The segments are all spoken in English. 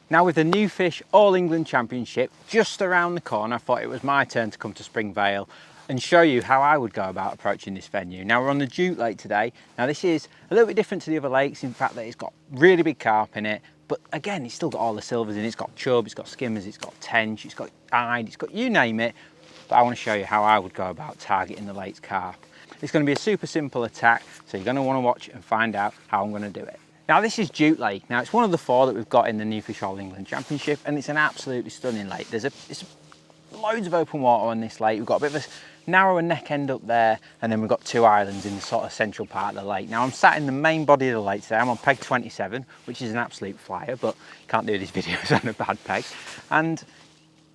Now with the NuFish All England Championship just around the corner, I thought it was my turn to come to Springvale and show you how I would go about approaching this venue. Now we're on the Jute Lake today. Now this is a little bit different to the other lakes in fact that it's got really big carp in it, but again it's still got all the silvers in it. It's got chub, it's got skimmers, it's got tench, it's got ide, it's got you name it. But I want to show you how I would go about targeting the lake's carp. It's going to be a super simple attack, so you're going to want to watch and find out how I'm going to do it. Now this is Jute Lake. Now it's one of the 4 that we've got in the NuFish All England Championship, and it's an absolutely stunning lake. It's loads of open water on this lake. We've got a bit of a narrower neck end up there, and then we've got 2 islands in the sort of central part of the lake. Now I'm sat in the main body of the lake today. I'm on peg 27, which is an absolute flyer, but you can't do these videos on a bad peg. And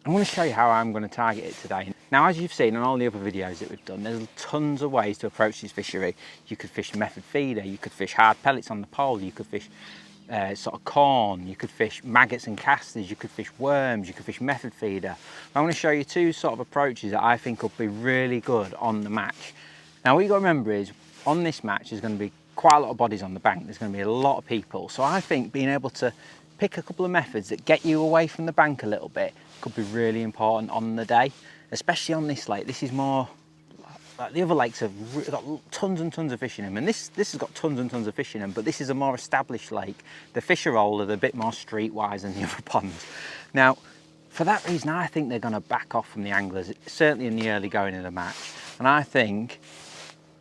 I'm going to show you how I'm going to target it today. Now, as you've seen on all the other videos that we've done, there's tons of ways to approach this fishery. You could fish method feeder, you could fish hard pellets on the pole, you could fish sort of corn, you could fish maggots and casters, you could fish worms, you could fish method feeder. I'm going to show you 2 sort of approaches that I think will be really good on the match. Now, what you've got to remember is on this match, there's going to be quite a lot of bodies on the bank. There's going to be a lot of people. So I think being able to pick a couple of methods that get you away from the bank a little bit could be really important on the day, especially on this lake. This is more like the other lakes have got tons and tons of fish in them, and this has got tons and tons of fish in them, but this is a more established lake. The fish are older, they're a bit more streetwise than the other ponds. Now, for that reason, I think they're going to back off from the anglers, certainly in the early going of the match. And I think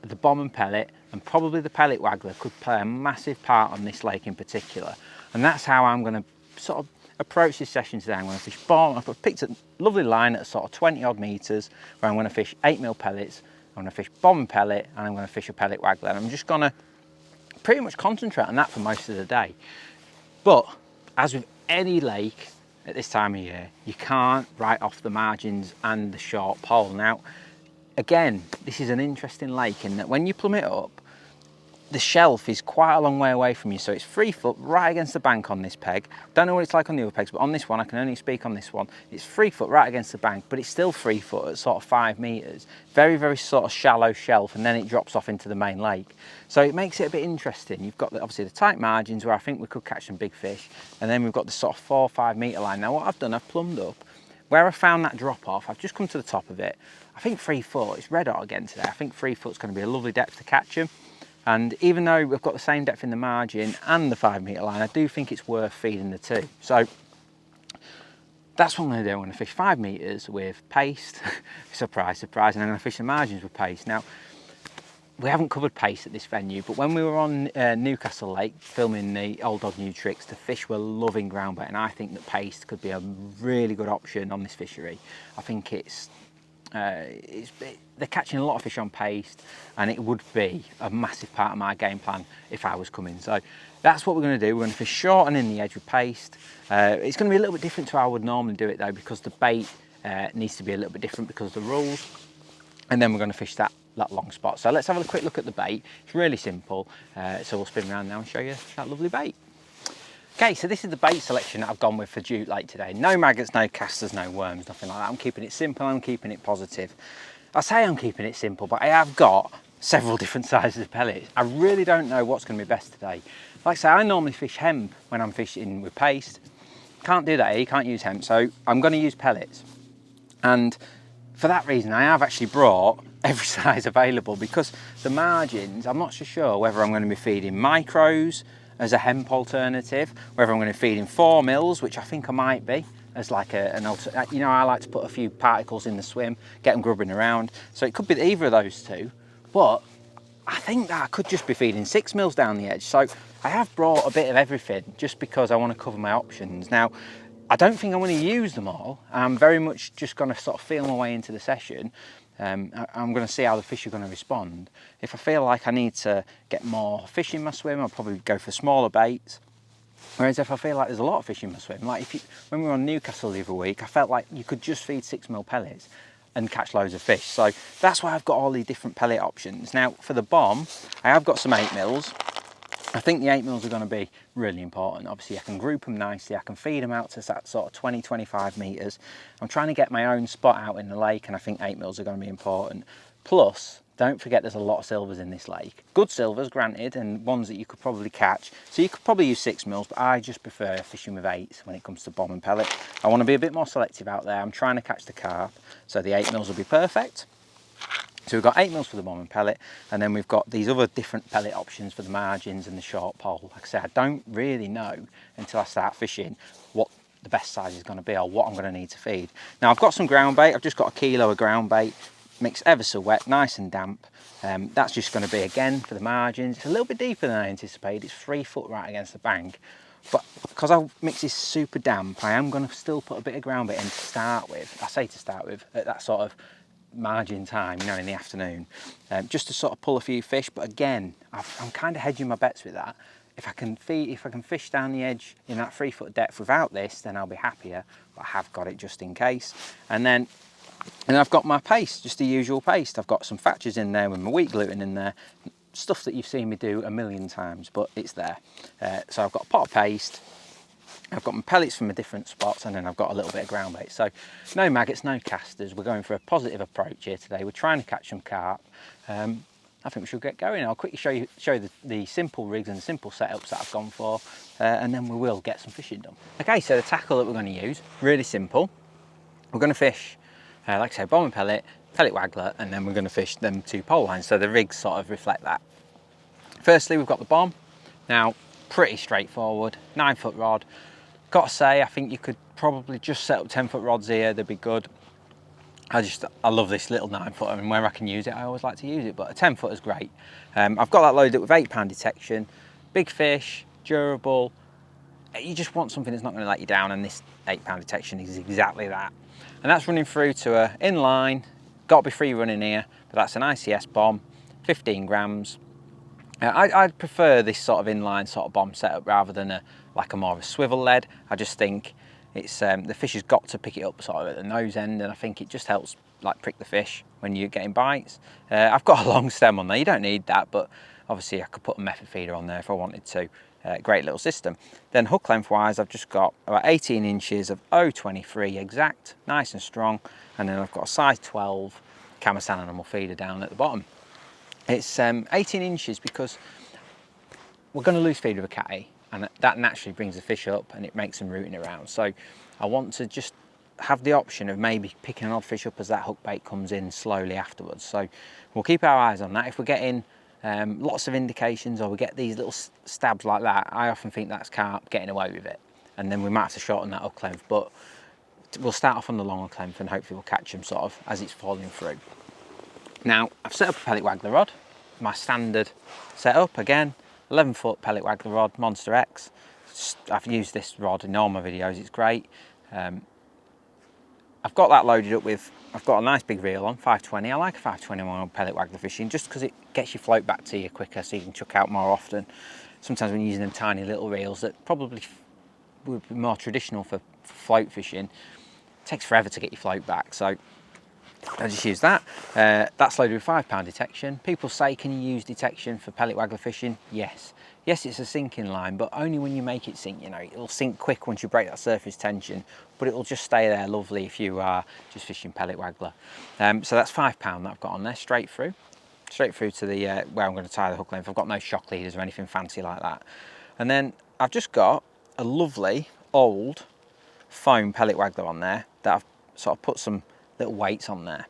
the bomb and pellet, and probably the pellet waggler, could play a massive part on this lake in particular. And that's how I'm going to sort of approach this session today. I'm going to fish bomb. I've picked a lovely line at sort of 20 odd metres where I'm going to fish 8mm pellets. I'm going to fish bomb and pellet, and I'm going to fish a pellet waggler. And I'm just going to pretty much concentrate on that for most of the day. But as with any lake at this time of year, you can't write off the margins and the short pole. Now, again, this is an interesting lake in that when you plumb it up, the shelf is quite a long way away from you, so it's 3 foot right against the bank on this peg. Don't know what it's like on the other pegs, but on this one, I can only speak on this one. It's 3 foot right against the bank, but it's still 3 foot at sort of 5 metres. Very, very sort of shallow shelf, and then it drops off into the main lake. So it makes it a bit interesting. You've got obviously the tight margins where I think we could catch some big fish, and then we've got the sort of 4 or 5 metre line. Now what I've done, I've plumbed up. Where I found that drop off, I've just come to the top of it. I think 3 foot, it's red hot again today. I think 3 foot's going to be a lovely depth to catch them. And even though we've got the same depth in the margin and the 5 metre line, I do think it's worth feeding the 2. So that's what I'm going to do. I'm going to fish 5 metres with paste. Surprise, surprise. And I'm going to fish the margins with paste. Now, we haven't covered paste at this venue, but when we were on Newcastle Lake filming the Old Dog New Tricks, the fish were loving ground bait, and I think that paste could be a really good option on this fishery. I think they're catching a lot of fish on paste, and it would be a massive part of my game plan if I was coming. So that's what we're going to do. We're going to fish short and in the edge with paste. It's going to be a little bit different to how I would normally do it though, because the bait needs to be a little bit different because of the rules. And then we're going to fish that long spot. So let's have a quick look at the bait. It's really simple. So we'll spin around now and show you that lovely bait. Okay, so this is the bait selection that I've gone with for Jute Lake today. No maggots, no casters, no worms, nothing like that. I'm keeping it simple, I'm keeping it positive. I say I'm keeping it simple, but I have got several different sizes of pellets. I really don't know what's going to be best today. Like I say, I normally fish hemp when I'm fishing with paste. Can't do that here, you can't use hemp, so I'm going to use pellets. And for that reason, I have actually brought every size available, because the margins, I'm not so sure whether I'm going to be feeding micros as a hemp alternative, whether I'm going to feed in 4mm, which I think I might be, as like you know, I like to put a few particles in the swim, get them grubbing around. So it could be either of those 2, but I think that I could just be feeding 6mm down the edge. So I have brought a bit of everything just because I want to cover my options. Now, I don't think I'm going to use them all. I'm very much just going to sort of feel my way into the session. I'm going to see how the fish are going to respond. If I feel like I need to get more fish in my swim, I'll probably go for smaller baits. Whereas if I feel like there's a lot of fish in my swim, like when we were on Newcastle the other week, I felt like you could just feed 6mm pellets and catch loads of fish. So that's why I've got all these different pellet options. Now for the bomb, I have got some 8mm. I think the 8mm are going to be really important. Obviously I can group them nicely, I can feed them out to that sort of 20-25 metres. I'm trying to get my own spot out in the lake, and I think 8mm are going to be important. Plus, don't forget there's a lot of silvers in this lake. Good silvers, granted, and ones that you could probably catch. So you could probably use 6mm, but I just prefer fishing with 8s when it comes to bomb and pellet. I want to be a bit more selective out there. I'm trying to catch the carp, so the 8mm will be perfect. So we've got 8mm for the bomb and pellet, and then we've got these other different pellet options for the margins and the short pole. Like I said, I don't really know until I start fishing what the best size is going to be or what I'm going to need to feed. Now I've got some ground bait. I've just got 1 kilo of ground bait, mixed ever so wet, nice and damp. That's just going to be, again, for the margins. It's a little bit deeper than I anticipated. It's 3 foot right against the bank, but because our mix is super damp, I am going to still put a bit of ground bait in to start with. I say to start with at that sort of margin time, you know, in the afternoon, just to sort of pull a few fish. But again, I'm kind of hedging my bets with that. If I can fish down the edge in that 3 foot depth without this, then I'll be happier. But I have got it just in case. And then I've got my paste, just the usual paste. I've got some Thatchers in there with my wheat gluten in there, stuff that you've seen me do a million times, but it's there. So I've got a pot of paste, I've got my pellets from the different spots, and then I've got a little bit of ground bait. So no maggots, no casters. We're going for a positive approach here today. We're trying to catch some carp. I think we should get going. I'll quickly show you the simple rigs and the simple setups that I've gone for, and then we will get some fishing done. Okay, so the tackle that we're going to use, really simple. We're going to fish, like I say, bomb and pellet waggler, and then we're going to fish them 2 pole lines, so the rigs sort of reflect that. Firstly, we've got the bomb. Now, pretty straightforward, 9 foot rod. Got to say, I think you could probably just set up 10 foot rods here, they'd be good. I love this little 9 foot, and where I can use it, I always like to use it, but a 10 foot is great. I've got that loaded up with 8-pound detection, big fish, durable. You just want something that's not going to let you down, and this 8-pound detection is exactly that. And that's running through to a inline, got to be free running here, but that's an ICS bomb, 15 grams. I'd prefer this sort of inline sort of bomb setup rather than like a more of a swivel lead. I just think it's the fish has got to pick it up sort of at the nose end, and I think it just helps like prick the fish when you're getting bites. I've got a long stem on there. You don't need that, but obviously I could put a method feeder on there if I wanted to. Great little system. Then hook length wise, I've just got about 18 inches of 0.23 exact, nice and strong, and then I've got a size 12 Camasan animal feeder down at the bottom. It's 18 inches because we're going to lose feed with a catty, and that naturally brings the fish up and it makes them rooting around. So I want to just have the option of maybe picking an odd fish up as that hook bait comes in slowly afterwards. So we'll keep our eyes on that. If we're getting lots of indications, or we get these little stabs like that, I often think that's carp getting away with it, and then we might have to shorten that hook length. But we'll start off on the long hook length, and hopefully we'll catch them sort of as it's falling through. Now I've set up a pellet waggler rod, my standard setup, again 11 foot pellet waggler rod, Monster X. I've used this rod in all my videos, it's great. I've got that loaded up with, I've got a nice big reel on, 520. I like a 520 on pellet waggler fishing just because it gets your float back to you quicker, so you can chuck out more often. Sometimes when you're using them tiny little reels that probably would be more traditional for float fishing, it takes forever to get your float back, so I just use that. That's loaded with 5-pound detection. People say, can you use detection for pellet waggler fishing? Yes. Yes, it's a sinking line, but only when you make it sink. You know, it'll sink quick once you break that surface tension, but it'll just stay there lovely if you are just fishing pellet waggler. So that's 5-pound that I've got on there, straight through to the where I'm going to tie the hook length. I've got no shock leaders or anything fancy like that. And then I've just got a lovely old foam pellet waggler on there that I've sort of put some little weights on there.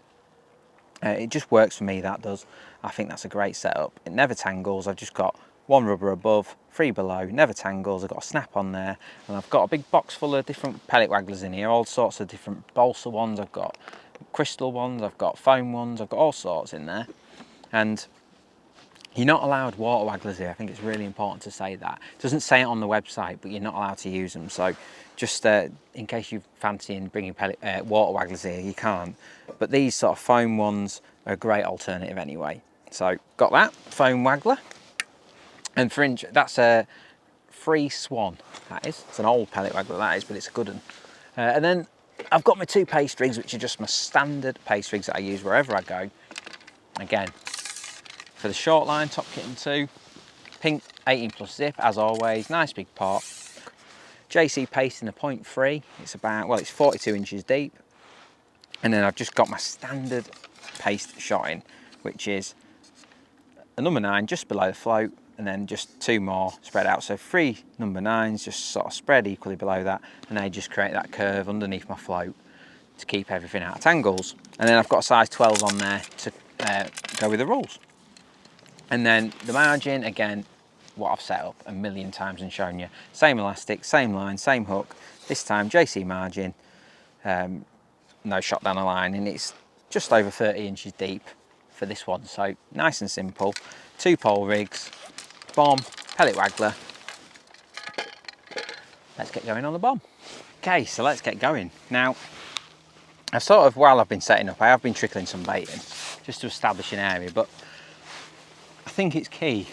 It just works for me, that does. I think that's a great setup. It never tangles. I've just got 1 rubber above, 3 below, never tangles. I've got a snap on there, and I've got a big box full of different pellet wagglers in here, all sorts of different balsa ones. I've got crystal ones, I've got foam ones, I've got all sorts in there. And you're not allowed water wagglers here. I think it's really important to say that. It doesn't say it on the website, but you're not allowed to use them. So just in case you fancy bringing water wagglers here, you can't. But these sort of foam ones are a great alternative anyway. So got that foam waggler. And that's a Free Swan, that is. It's an old pellet waggler, that is, but it's a good one. And then I've got my 2 paste rigs, which are just my standard paste rigs that I use wherever I go. Again, for the short line, Top Kitten 2, pink 18+ zip, as always, nice big pot. JC paste in a 0.3, it's about, well, it's 42 inches deep. And then I've just got my standard paste shot in. which is a number 9 just below the float, and then just 2 more spread out. So 3 number 9s just sort of spread equally below that, and they just create that curve underneath my float to keep everything out at angles. And then I've got a size 12 on there to go with the rules. And then the margin, again, what I've set up a million times and shown you. Same elastic, same line, same hook. This time JC margin, no shot down the line, and it's just over 30 inches deep for this one. So nice and simple. 2 pole rigs, bomb, pellet waggler. Let's get going on the bomb. Okay, so let's get going. Now, I've sort of, while I've been setting up, I have been trickling some bait in just to establish an area, but I think it's key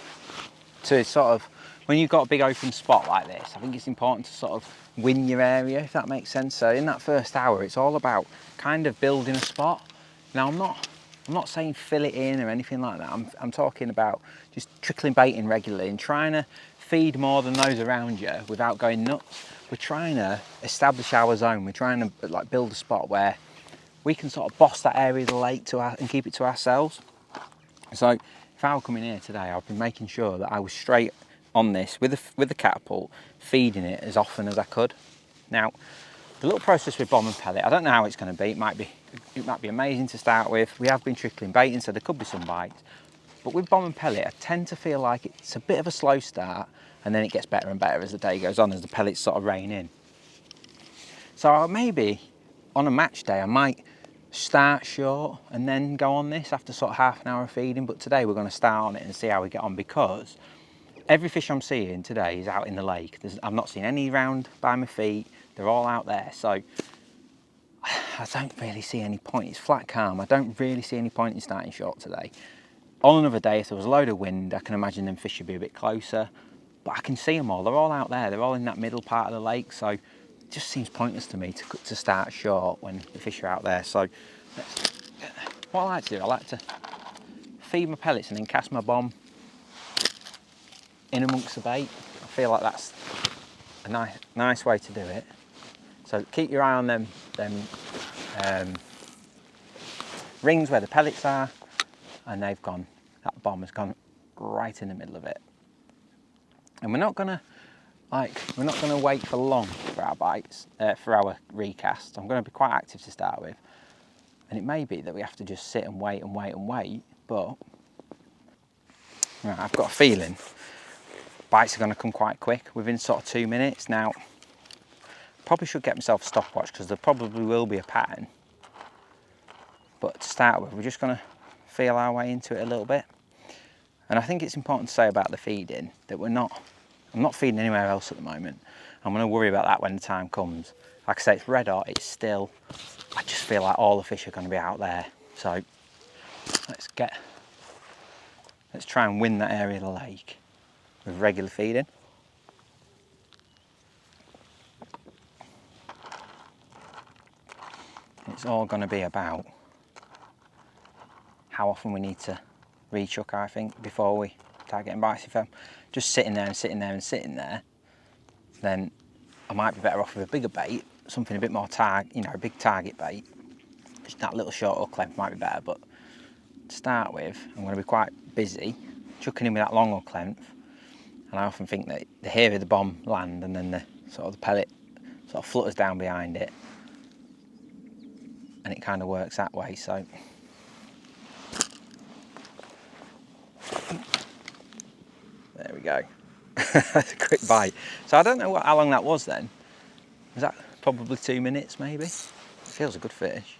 to sort of, when you've got a big open spot like this, I think it's important to sort of win your area, if that makes sense. So in that first hour, it's all about kind of building a spot. Now, I'm not saying fill it in or anything like that. I'm talking about just trickling bait in regularly and trying to feed more than those around you without going nuts. We're trying to establish our zone. We're trying to like build a spot where we can sort of boss that area of the lake and keep it to ourselves. So if I were coming here today, I've been making sure that I was straight on this with the catapult, feeding it as often as I could. Now, the little process with bomb and pellet, I don't know how it's going to be. It might be amazing to start with. We have been trickling bait in, so there could be some bites. But with bomb and pellet, I tend to feel like it's a bit of a slow start, and then it gets better and better as the day goes on, as the pellets sort of rain in. So maybe on a match day, I might start short and then go on this after sort of half an hour of feeding. But today we're going to start on it and see how we get on, because every fish I'm seeing today is out in the lake. I've not seen any round by my feet. They're all out there. So I don't really see any point. It's flat calm. I don't really see any point in starting short today. On another day, if there was a load of wind, I can imagine them fish would be a bit closer. But I can see them all. They're all out there. They're all in that middle part of the lake. So it just seems pointless to me to start short when the fish are out there. So what I like to do, I like to feed my pellets and then cast my bomb in amongst the bait. I feel like that's a nice way to do it. So keep your eye on them rings where the pellets are, and that bomb has gone right in the middle of it. And we're not gonna wait for long for our bites, for our recast. I'm gonna be quite active to start with. And it may be that we have to just sit and wait and wait and wait, but right, I've got a feeling bites are going to come quite quick, within sort of 2 minutes. Now, probably should get myself a stopwatch, because there probably will be a pattern. But to start with, we're just going to feel our way into it a little bit. And I think it's important to say about the feeding that I'm not feeding anywhere else at the moment. I'm going to worry about that when the time comes. Like I say, it's red hot, it's still, I just feel like all the fish are going to be out there. So let's try and win that area of the lake with regular feeding. It's all going to be about how often we need to rechuck, I think, before we start getting bites. If I'm just sitting there and sitting there and sitting there, then I might be better off with a bigger bait, something a bit more a big target bait. Just that little short hook length might be better, but to start with, I'm going to be quite busy chucking in with that long hook length. And I often think that the heavier the bomb land, and then the pellet sort of flutters down behind it, and it kind of works that way. So there we go. That's a quick bite. So I don't know how long that was then. Was that probably 2 minutes maybe? It feels a good fish.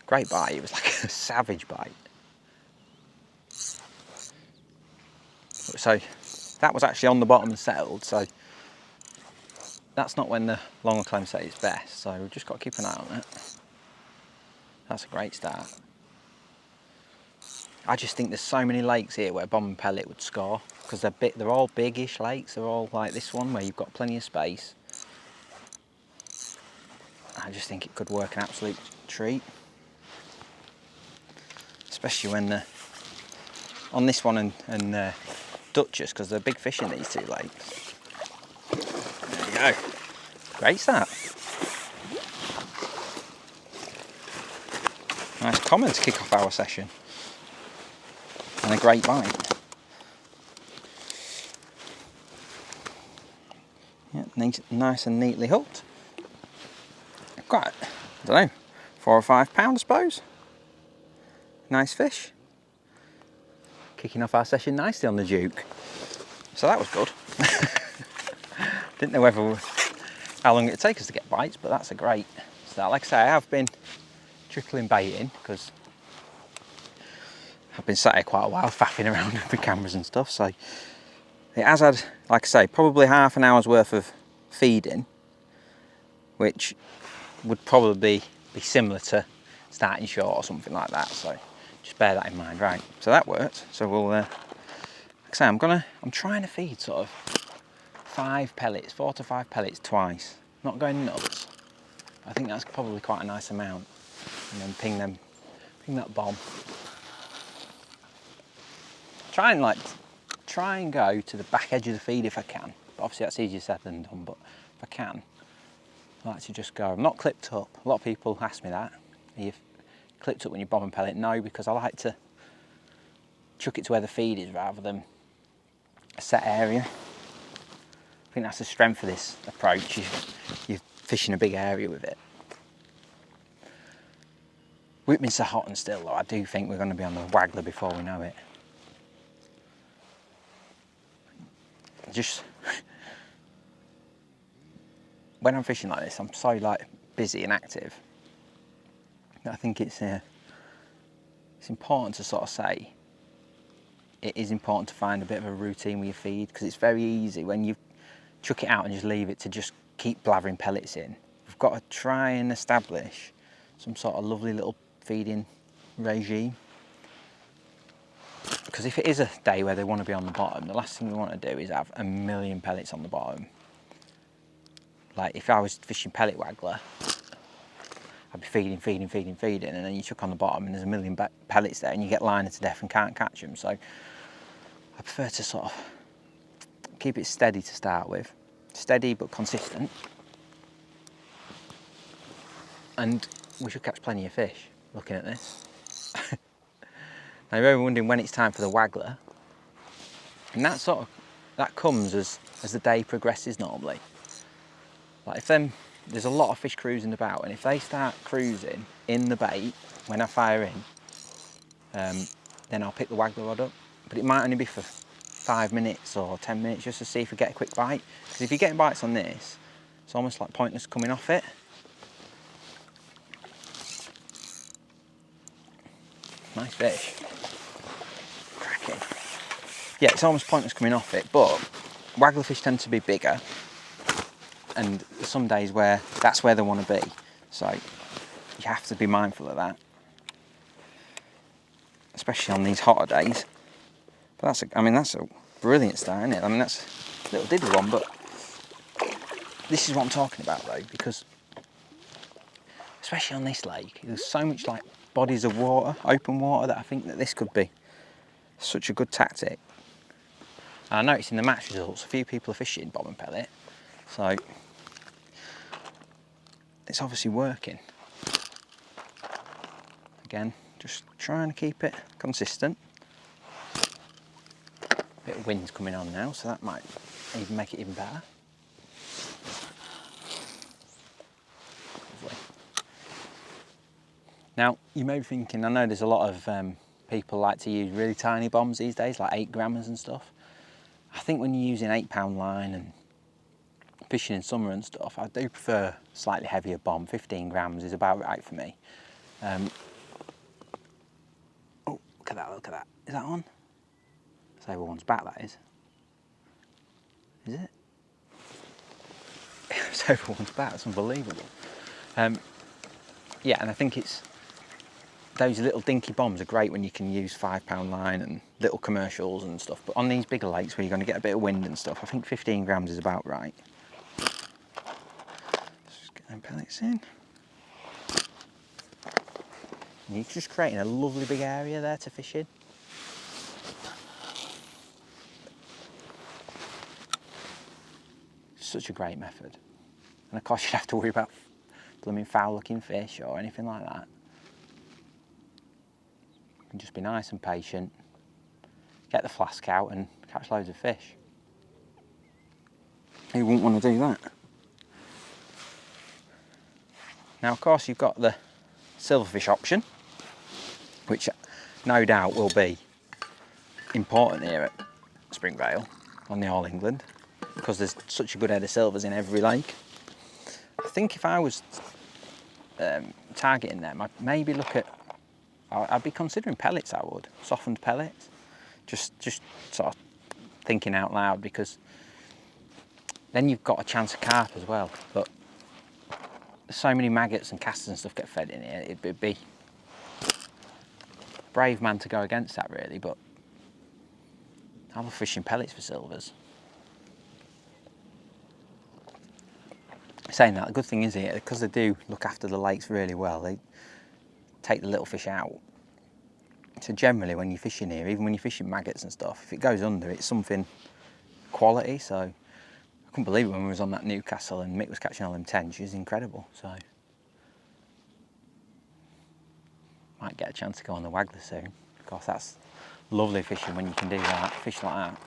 Great bite. It was like a savage bite. So that was actually on the bottom and settled. So that's not when the longer clem set is best. So we've just got to keep an eye on it. That's a great start. I just think there's so many lakes here where bomb and pellet would score, because they're all biggish lakes. They're all like this one where you've got plenty of space. I just think it could work an absolute treat, especially when on this one and Duchess, because they're big fish in these two lakes. There you go. Great start. Nice comment to kick off our session. and a great bite. Yeah, nice and neatly hooked. Quite, I don't know, 4 or 5 pounds, I suppose. Nice fish. Kicking off our session nicely on the Duke. So that was good. Didn't know how long it'd take us to get bites, but that's a great start. Like I say, I have been trickling baiting because I've been sat here quite a while faffing around with the cameras and stuff, so it has had, like I say, probably half an hour's worth of feeding, which would probably be similar to starting short or something like that, so just bear that in mind. Right, so that worked. So we'll like I say, I'm trying to feed sort of 5 pellets, 4 to 5 pellets twice, not going nuts. I think that's probably quite a nice amount, and then ping that bomb. Try and go to the back edge of the feed if I can. But obviously that's easier said than done, but if I can, I like to just go. I'm not clipped up. A lot of people ask me that. Are you clipped up when you bomb and pellet? No, because I like to chuck it to where the feed is rather than a set area. I think that's the strength of this approach. You're fishing a big area with it. We've been so hot and still though, I do think we're going to be on the waggler before we know it. Just when I'm fishing like this, I'm so like busy and active that I think it's important to sort of say it is important to find a bit of a routine with your feed, because it's very easy when you chuck it out and just leave it to just keep blathering pellets in. We've got to try and establish some sort of lovely little feeding regime, because if it is a day where they want to be on the bottom, the last thing we want to do is have a million pellets on the bottom. Like if I was fishing pellet waggler, I'd be feeding, and then you chuck on the bottom and there's a million pellets there and you get liner to death and can't catch them. So I prefer to sort of keep it steady to start with. Steady but consistent. And we should catch plenty of fish looking at this. Now you're wondering when it's time for the waggler. And that comes as the day progresses normally. Like if there's a lot of fish cruising about, and if they start cruising in the bait when I fire in, then I'll pick the waggler rod up. But it might only be for 5 minutes or 10 minutes just to see if we get a quick bite. Because if you're getting bites on this, it's almost like pointless coming off it. Nice fish. Cracking. Yeah, it's almost pointless coming off it, but waggler fish tend to be bigger, and some days where that's where they want to be. So you have to be mindful of that, especially on these hotter days. But that's a brilliant start, isn't it? I mean, that's a little diddly one, but this is what I'm talking about though, because especially on this lake, there's so much like bodies of water, open water, that I think that this could be such a good tactic. And I noticed in the match results, a few people are fishing bob and pellet, so it's obviously working. Again, just trying to keep it consistent. Bit of wind's coming on now, so that might even make it even better. Lovely. Now, you may be thinking, I know there's a lot of people like to use really tiny bombs these days, like 8 grammers and stuff. I think when you're using 8-pound line and fishing in summer and stuff, I do prefer slightly heavier bomb. 15 grams is about right for me. Oh, look at that. Is that on? So everyone's back, that is. Is it? So everyone's back, that's unbelievable. Yeah, and I think those little dinky bombs are great when you can use 5-pound line and little commercials and stuff, but on these bigger lakes where you're going to get a bit of wind and stuff, I think 15 grams is about right. Just get them pellets in. And you're just creating a lovely big area there to fish in. Such a great method. And of course you don't have to worry about blooming foul looking fish or anything like that. You can just be nice and patient, get the flask out and catch loads of fish. Who wouldn't want to do that? Now, of course, you've got the silverfish option, which no doubt will be important here at Springvale on the All England, because there's such a good head of silvers in every lake. I think if I was targeting them, I'd maybe look at, I'd be considering pellets. I would, softened pellets, just sort of thinking out loud, because then you've got a chance of carp as well. But so many maggots and casters and stuff get fed in here, it'd be a brave man to go against that, really. But I love fishing pellets for silvers. Saying that, the good thing is here, because they do look after the lakes really well, they take the little fish out. So generally when you're fishing here, even when you're fishing maggots and stuff, if it goes under, it's something quality. So I couldn't believe it when we was on that Newcastle and Mick was catching all them tench. It was incredible. So might get a chance to go on the Waggler soon. Of course, that's lovely fishing when you can do that, fish like that.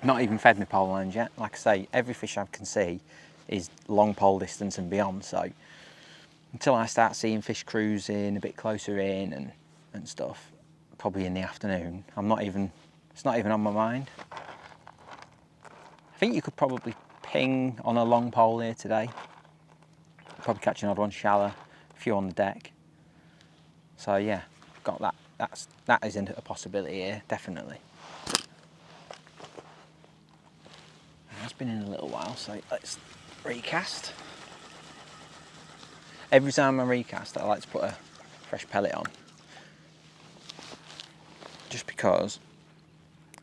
Not even fed my pole lines yet. Like I say, every fish I can see is long pole distance and beyond. So until I start seeing fish cruising a bit closer in and stuff, probably in the afternoon, it's not even on my mind. I think you could probably ping on a long pole here today. Probably catch an odd one shallow, a few on the deck. So yeah, got that. That is a possibility here, definitely. It's been in a little while, so let's recast. Every time I recast, I like to put a fresh pellet on, just because,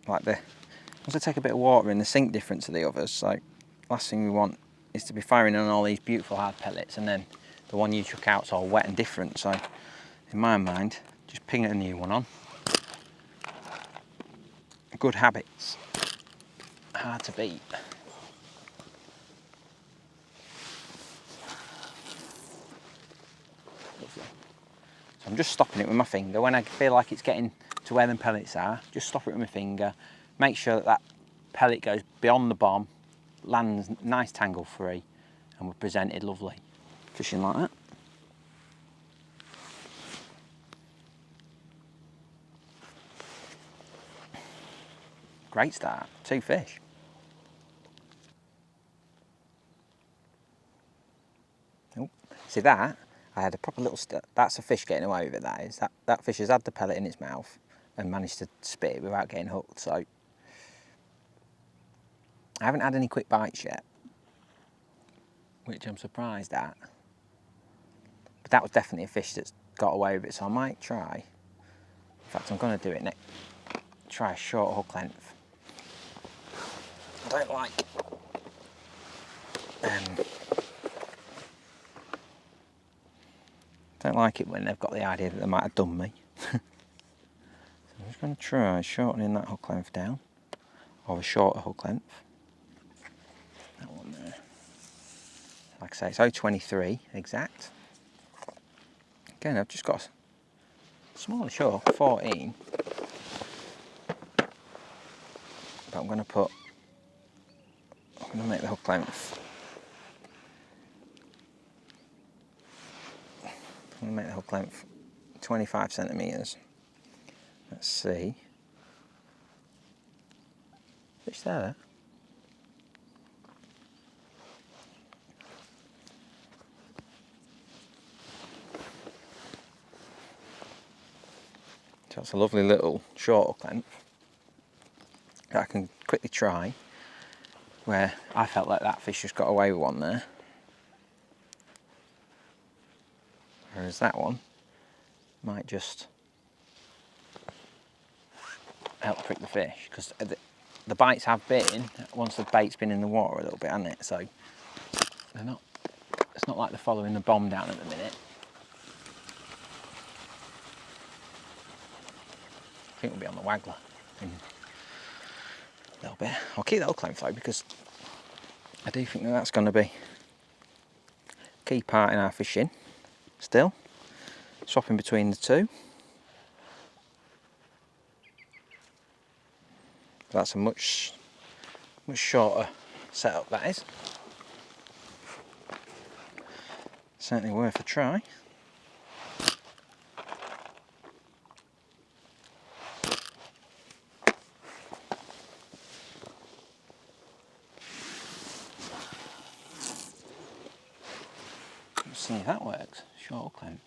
like, once I take a bit of water in, the sink different to the others. So last thing we want is to be firing on all these beautiful hard pellets, and then the one you chuck out's all wet and different. So in my mind, just ping a new one on. Good habits, hard to beat. Lovely. So I'm just stopping it with my finger. When I feel like it's getting to where the pellets are, just stop it with my finger. Make sure that pellet goes beyond the bomb, lands nice tangle free, and we're presented lovely. Fishing like that. Great start, 2 fish. Oh, see that? I had a proper little, that's a fish getting away with it, that is. That fish has had the pellet in its mouth and managed to spit it without getting hooked. So I haven't had any quick bites yet, which I'm surprised at. But that was definitely a fish that's got away with it, so I might try. In fact, I'm going to do it next. Try a short hook length. I don't like it when they've got the idea that they might have done me. So I'm just going to try shortening that hook length down, or a shorter hook length. That one there. Like I say, it's 0.23 exact. Again, I've just got a smaller hook, 14. But I'm going to make the hook length. I'm going to make the hook length 25 centimetres. Let's see. Fish there. So that's a lovely little short hook length that I can quickly try, where I felt like that fish just got away with one there. Whereas that one might just help prick the fish, because the bites have been, once the bait's been in the water a little bit, hasn't it? So they're not, it's not like they're following the bomb down at the minute. I think we'll be on the Waggler in a little bit. I'll keep that hook length though, because I do think that that's going to be a key part in our fishing still. Swapping between the two. That's a much shorter setup, that is. Certainly worth a try. Let's see if that works. Short hook length.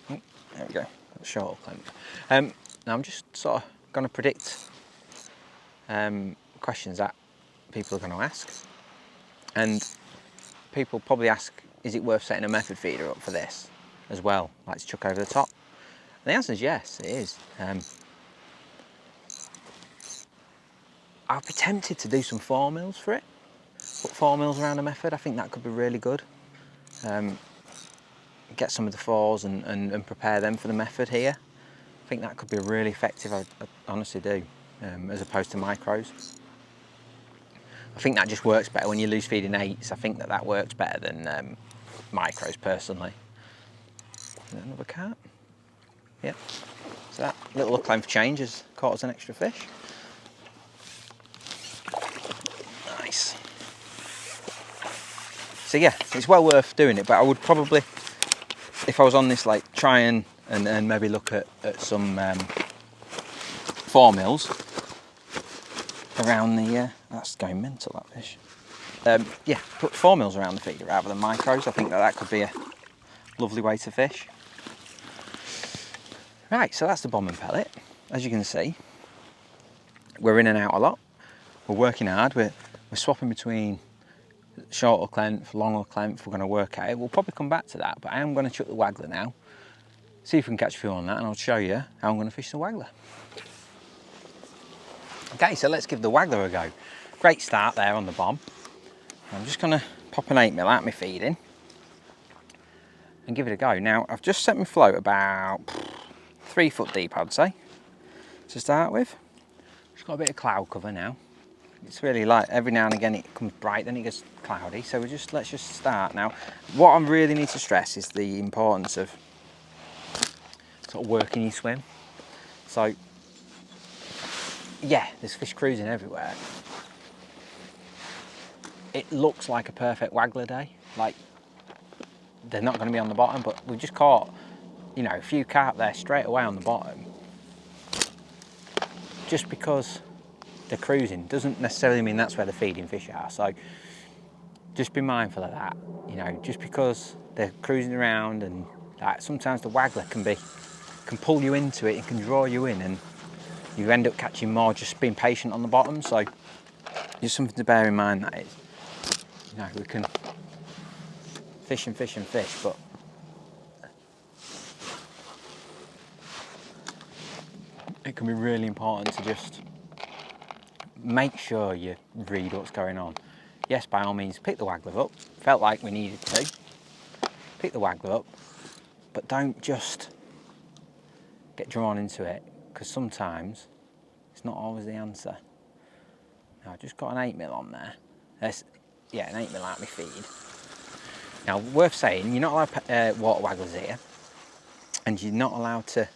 Oh, there we go. Short hook length. Now I'm just sort of going to predict questions that people are going to ask, and people probably ask, is it worth setting a method feeder up for this as well, like to chuck over the top? And the answer is yes, it is. I'd be tempted to do some 4 mils for it. Put 4 mils around a method, I think that could be really good. Get some of the 4s and prepare them for the method here. I think that could be really effective, I honestly do, as opposed to micros. I think that just works better when you loose feeding 8s. I think that works better than micros personally. Is that another carp? Yep. So that little hook length change has caught us an extra fish. Nice. So yeah, it's well worth doing it, but I would probably, if I was on this, like try and maybe look at some 4 mils around the, that's going mental, that fish. Yeah, put 4 mils around the feeder rather than micros. I think that could be a lovely way to fish. Right, so that's the bomb and pellet. As you can see, we're in and out a lot. We're working hard. We're swapping between short hook length, long hook length. We're going to work at it. We'll probably come back to that, but I am going to chuck the waggler now. See if we can catch a few on that, and I'll show you how I'm going to fish the waggler. Okay, so let's give the waggler a go. Great start there on the bomb. I'm just going to pop an 8mm out my feeding and give it a go. Now, I've just set my float about 3 foot deep, I'd say, to start with. It's got a bit of cloud cover now. It's really light. Every now and again it comes bright, then it gets cloudy. So let's just start. Now, what I really need to stress is the importance of sort of working your swim. So, yeah, there's fish cruising everywhere. It looks like a perfect waggler day. Like, they're not going to be on the bottom, but we've just caught, you know, a few carp there straight away on the bottom. Just because they're cruising doesn't necessarily mean that's where the feeding fish are. So just be mindful of that. You know, just because they're cruising around, and sometimes the waggler can pull you into it, it can draw you in, and you end up catching more just being patient on the bottom. So just something to bear in mind, that is, you know, we can fish and fish and fish, but it can be really important to just make sure you read what's going on. Yes, by all means, pick the waggler up. Felt like we needed to. Pick the waggler up, but don't just get drawn into it, because sometimes it's not always the answer. Now, I've just got an 8mm on there. Yeah, an 8mm out my feed. Now, worth saying, you're not allowed water wagglers here, and you're not allowed to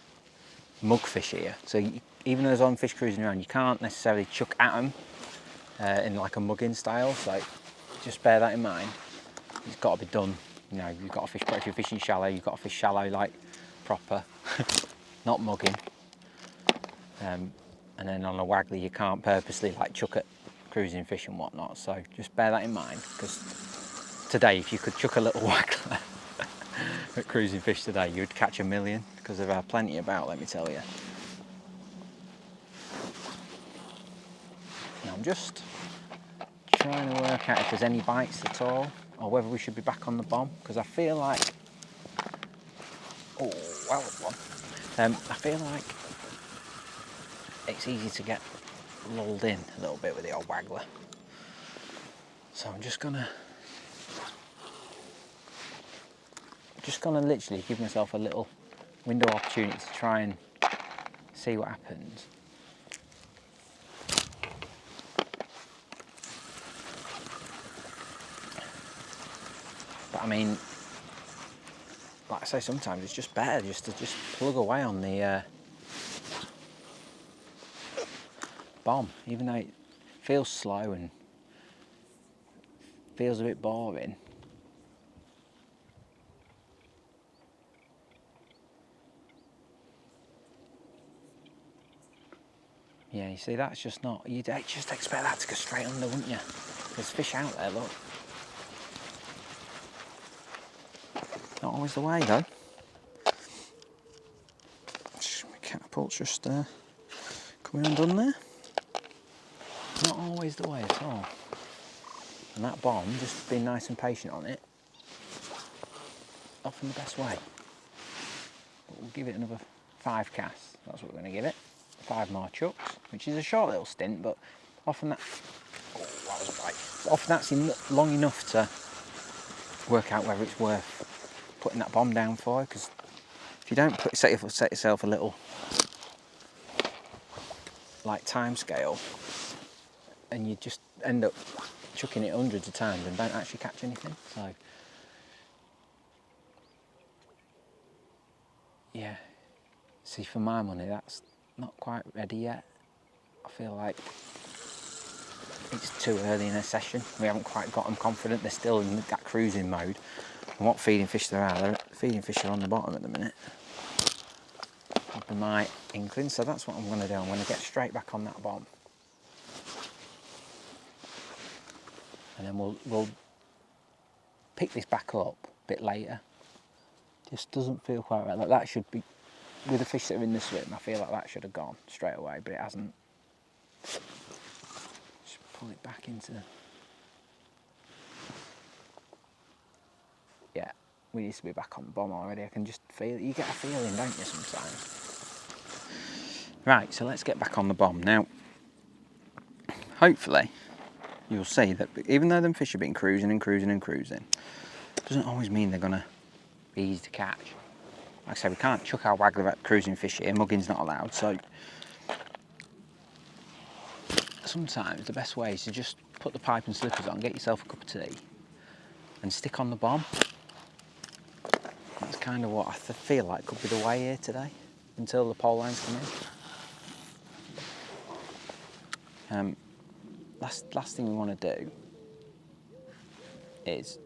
mug fish here. So even though there's on fish cruising around, you can't necessarily chuck at them in like a mugging style. So just bear that in mind. It's got to be done. You know, you've got to fish, if you're fishing shallow, you've got to fish shallow like proper, not mugging. And then on a waggler, you can't purposely like chuck at cruising fish and whatnot. So just bear that in mind, because today, if you could chuck a little waggler at cruising fish today, you'd catch a million, because there are plenty about, let me tell you. Now I'm just trying to work out if there's any bites at all, or whether we should be back on the bomb, because I feel like, oh, well, one. I feel like it's easy to get lulled in a little bit with the old waggler. So I'm just gonna literally give myself a little window opportunity to try and see what happens. But I mean, like I say, sometimes it's just better just to just plug away on the bomb, even though it feels slow and feels a bit boring. Yeah, you see, that's just not, you'd just expect that to go straight under, wouldn't you? There's fish out there, look. Not always the way, though. My catapult's just coming undone there. Not always the way at all. And that bomb, just being nice and patient on it, often the best way. But we'll give it another 5 casts. That's what we're going to give it. 5 more chucks, which is a short little stint, but often that. Oh, that was a bite. Often that's long enough to work out whether it's worth putting that bomb down for. Because if you don't set yourself a little like time scale, and you just end up chucking it hundreds of times and don't actually catch anything. So yeah, see, for my money, that's not quite ready yet. I feel like it's too early in a session. We haven't quite got them confident. They're still in that cruising mode. And what feeding fish there are, the feeding fish are on the bottom at the minute. Would be my inkling. So that's what I'm going to do. I'm going to get straight back on that bomb. And then we'll pick this back up a bit later. Just doesn't feel quite right. Like that should be, with the fish that are in the swim, I feel like that should have gone straight away, but it hasn't. Just pull it back into. Yeah, we need to be back on the bomb already. I can just feel it. You get a feeling, don't you, sometimes? Right, so let's get back on the bomb. Now, hopefully, you'll see that even though them fish have been cruising and cruising and cruising, it doesn't always mean they're going to be easy to catch. Like I say, we can't chuck our waggler at cruising fish here, mugging's not allowed, so sometimes the best way is to just put the pipe and slippers on, get yourself a cup of tea and stick on the bomb. That's kind of what I feel like could be the way here today, until the pole lines come in. Last thing we want to do is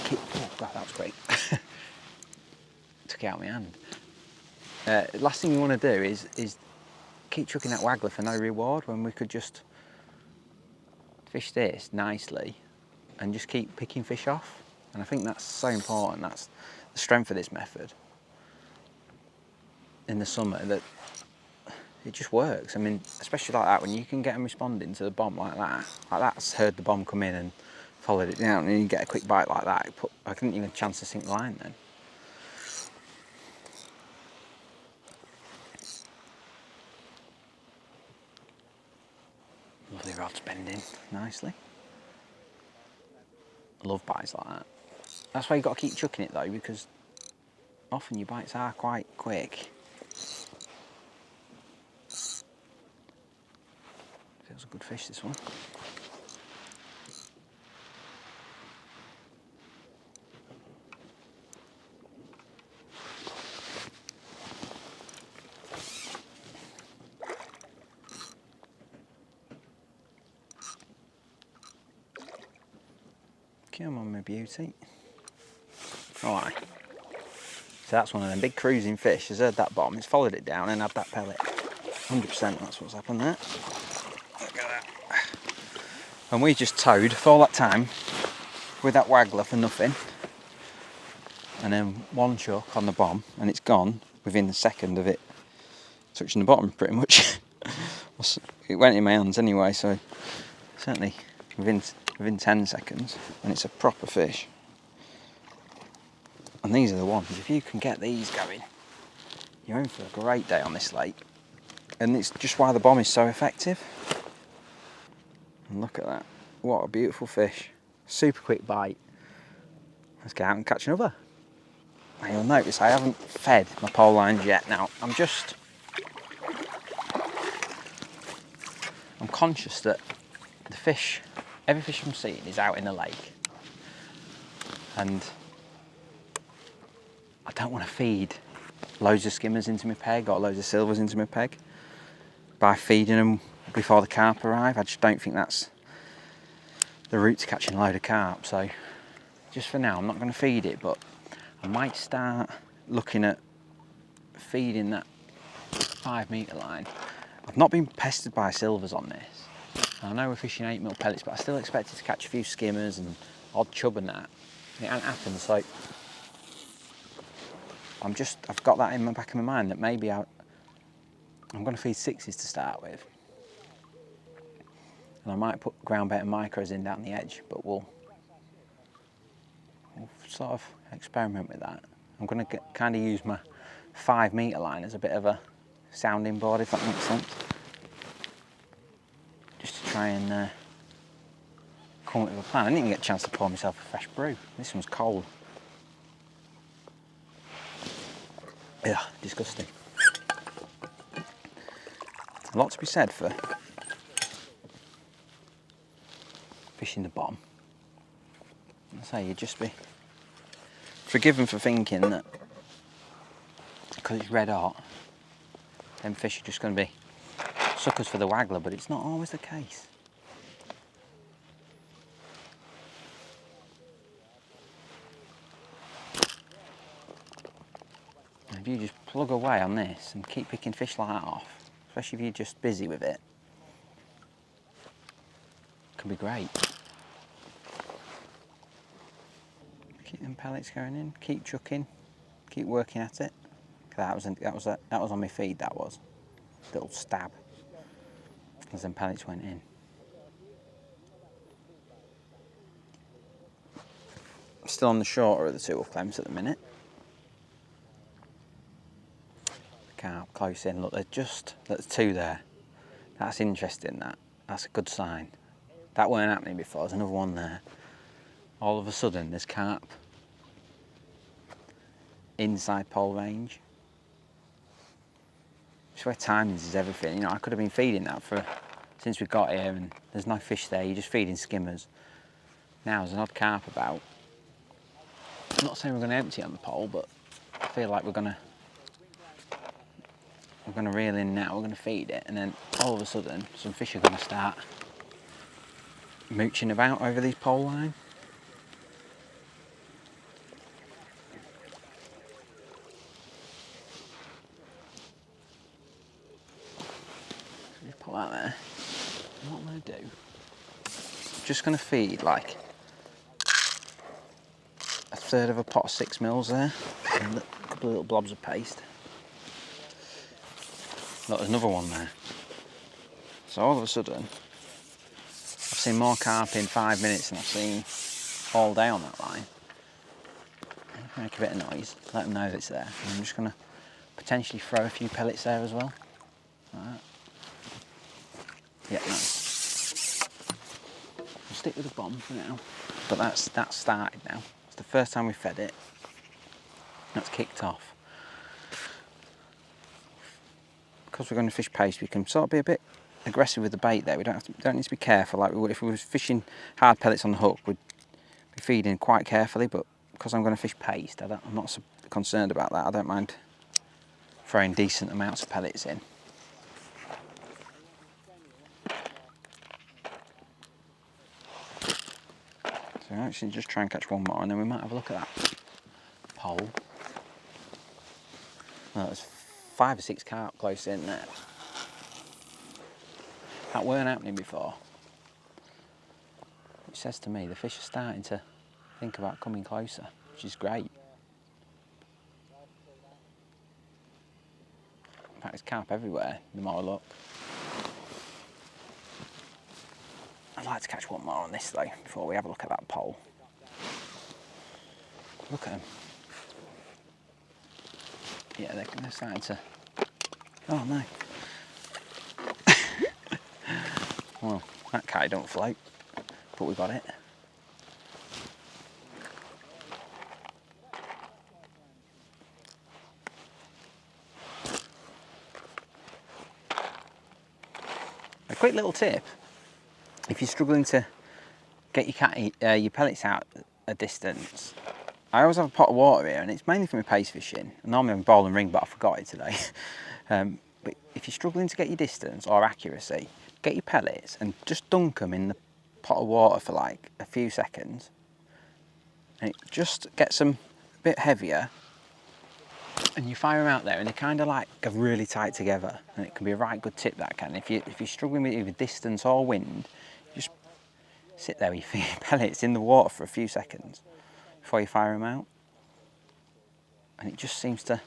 keep, oh God, that was great. Took it out of my hand. Last thing we want to do is keep chucking that waggler for no reward, when we could just fish this nicely and just keep picking fish off. And I think that's so important. That's the strength of this method in the summer, that it just works. I mean, especially like that, when you can get them responding to the bomb like that's heard the bomb come in and followed it down, and you get a quick bite like that. I couldn't even chance to sink the line then. Lovely rod's bending nicely. I love bites like that. That's why you've got to keep chucking it though, because often your bites are quite quick. Feels a good fish, this one. Come on, my beauty. Alright. So that's one of them big cruising fish. Has heard that bomb, it's followed it down and had that pellet. 100% that's what's happened there. Look at that. And we just towed for all that time with that waggler for nothing. And then one chuck on the bomb, and it's gone within a second of it touching the bottom, pretty much. It went in my hands anyway, so certainly within 10 seconds, and it's a proper fish. And these are the ones, if you can get these going, you're in for a great day on this lake. And it's just why the bomb is so effective. And look at that, what a beautiful fish. Super quick bite. Let's get out and catch another. Now you'll notice I haven't fed my pole lines yet. Now I'm conscious that the fish, every fish I'm seeing is out in the lake. and I don't want to feed loads of skimmers into my peg or loads of silvers into my peg by feeding them before the carp arrive. I just don't think that's the route to catching a load of carp. So just for now, I'm not going to feed it, but I might start looking at feeding that 5 metre line. I've not been pestered by silvers on this. I know we're fishing 8mm pellets, but I still expected to catch a few skimmers and odd chub and that. It hasn't happened, so I've got that in the back of my mind that maybe I'm going to feed 6s to start with. And I might put ground bait and micros in down the edge, but we'll sort of experiment with that. I'm going to kind of use my 5 metre line as a bit of a sounding board, if that makes sense. Just to try and come up with a plan. I didn't even get a chance to pour myself a fresh brew. This one's cold. Yeah, disgusting. A lot to be said for fishing the bottom. I say you'd just be forgiven for thinking that because it's red hot, them fish are just going to be suckers for the waggler, but it's not always the case. And if you just plug away on this and keep picking fish like that off, especially if you're just busy with it, it can be great. Keep them pellets going in, keep chucking, keep working at it. That was on my feed, that was. Little stab as them pellets went in. Still on the shorter of the 2 clems at the minute. Carp close in, look, there's 2 there. That's interesting, that's a good sign. That weren't happening before, there's another one there. All of a sudden there's carp inside pole range. It's where timings is everything. You know, I could have been feeding that since we got here and there's no fish there, you're just feeding skimmers. Now there's an odd carp about. I'm not saying we're going to empty on the pole, but I feel like we're going to reel in now, we're going to feed it, and then all of a sudden some fish are going to start mooching about over these pole line. Just pull out there. And what I'm going to do, just going to feed like a third of a pot of 6mm there, and a couple of little blobs of paste. Look, there's another one there. So all of a sudden, I've seen more carp in 5 minutes than I've seen all day on that line. Make a bit of noise, let them know that it's there. And I'm just going to potentially throw a few pellets there as well. Like that. Yeah, nice. I'll stick with the bomb for now. But that's started now. It's the first time we fed it. That's kicked off. Because we're going to fish paste, we can sort of be a bit aggressive with the bait there. We don't need to be careful like we would if we were fishing hard pellets on the hook. We'd be feeding quite carefully, but because I'm going to fish paste, I'm not so concerned about that. I don't mind throwing decent amounts of pellets in. So actually just try and catch one more and then we might have a look at that pole. Well, there's 5 or 6 carp close in there. That weren't happening before. Which says to me the fish are starting to think about coming closer, which is great. In fact, there's carp everywhere, the more I look. I'd like to catch one more on this though, before we have a look at that pole. Look at them. Yeah, they're starting to... Oh no. Well, that kite don't float, but we got it. A quick little tip, if you're struggling to get your pellets out a distance, I always have a pot of water here, and it's mainly for my pace fishing. Normally I'm bowl and ring, but I forgot it today. But if you're struggling to get your distance or accuracy, get your pellets and just dunk them in the pot of water for like a few seconds, and it just gets them a bit heavier, and you fire them out there and they kind of like go really tight together, and it can be a right good tip, that can. If you're struggling with either distance or wind, just sit there with your pellets in the water for a few seconds before you fire them out, and it just seems to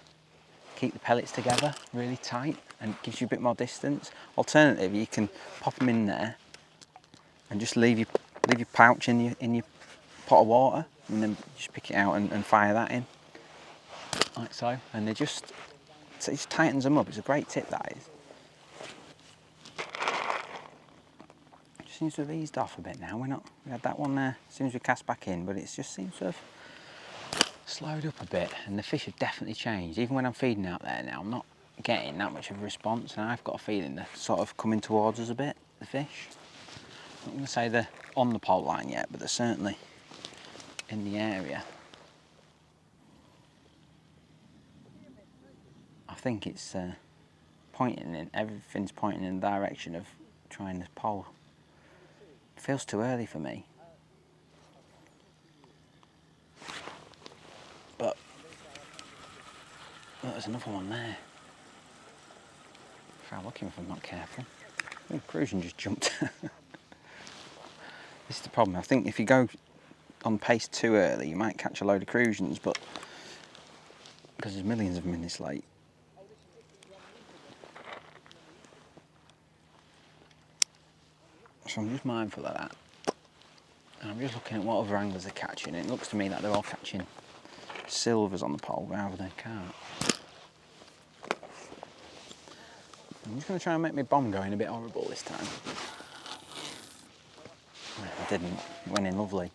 keep the pellets together really tight and gives you a bit more distance. Alternatively, you can pop them in there and just leave your pouch in your pot of water, and then just pick it out and fire that in, like so. And it just tightens them up. It's a great tip, that is. It just seems to have eased off a bit now. We had that one there as soon as we cast back in, but it just seems to have slowed up a bit, and the fish have definitely changed. Even when I'm feeding out there now, I'm not getting that much of a response, and I've got a feeling they're sort of coming towards us a bit, the fish. I'm not going to say they're on the pole line yet, but they're certainly in the area. I think it's everything's pointing in the direction of trying the pole. It feels too early for me. But look, there's another one there. Try looking if I'm not careful. Oh, Crucian just jumped. This is the problem. I think if you go on pace too early, you might catch a load of Crucians, but because there's millions of them in this lake. So I'm just mindful of that. And I'm just looking at what other anglers are catching. It looks to me like they're all catching silvers on the pole rather than carp. I'm just going to try and make my bomb going a bit horrible this time. I didn't. It went in lovely.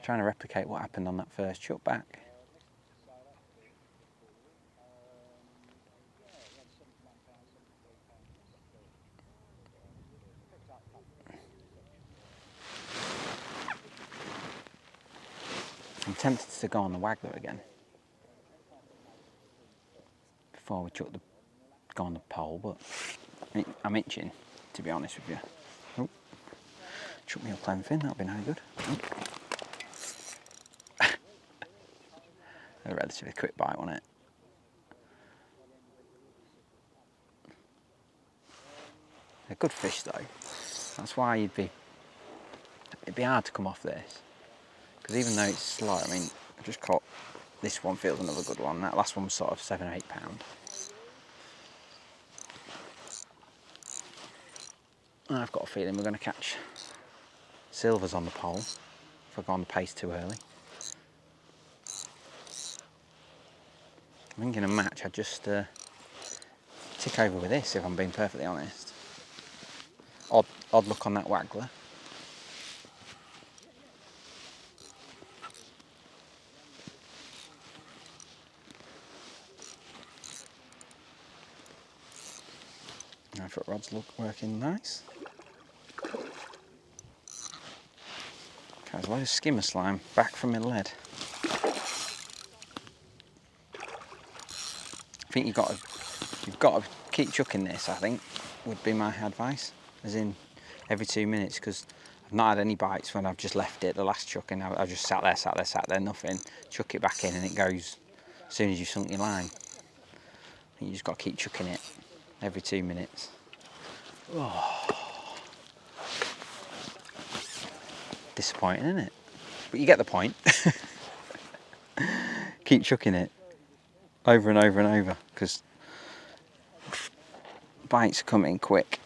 Trying to replicate what happened on that first chuck back. I'm tempted to go on the waggler again before we go on the pole, but I'm itching, to be honest with you. Oh, chuck me a clenfin, that'll be no good. Oh. A relatively quick bite on it. They're good fish though. That's why it'd be hard to come off this. Because even though it's slow, I mean, I just caught this one, feels another good one. That last one was sort of 7 or 8 pound. And I've got a feeling we're going to catch silvers on the pole if I go on the pace too early. I think in a match I'd just tick over with this, if I'm being perfectly honest. Odd look on that waggler. My foot rod's working nice. There's a load of skimmer slime back from my lead. I think you've got to keep chucking this, I think, would be my advice. As in, every 2 minutes, because I've not had any bites when I've just left it. The last chucking, I've just sat there, nothing. Chuck it back in and it goes as soon as you've sunk your line. I think you just got to keep chucking it every 2 minutes. Oh. Disappointing, isn't it? But you get the point. Keep chucking it over and over and over, because bites are coming quick.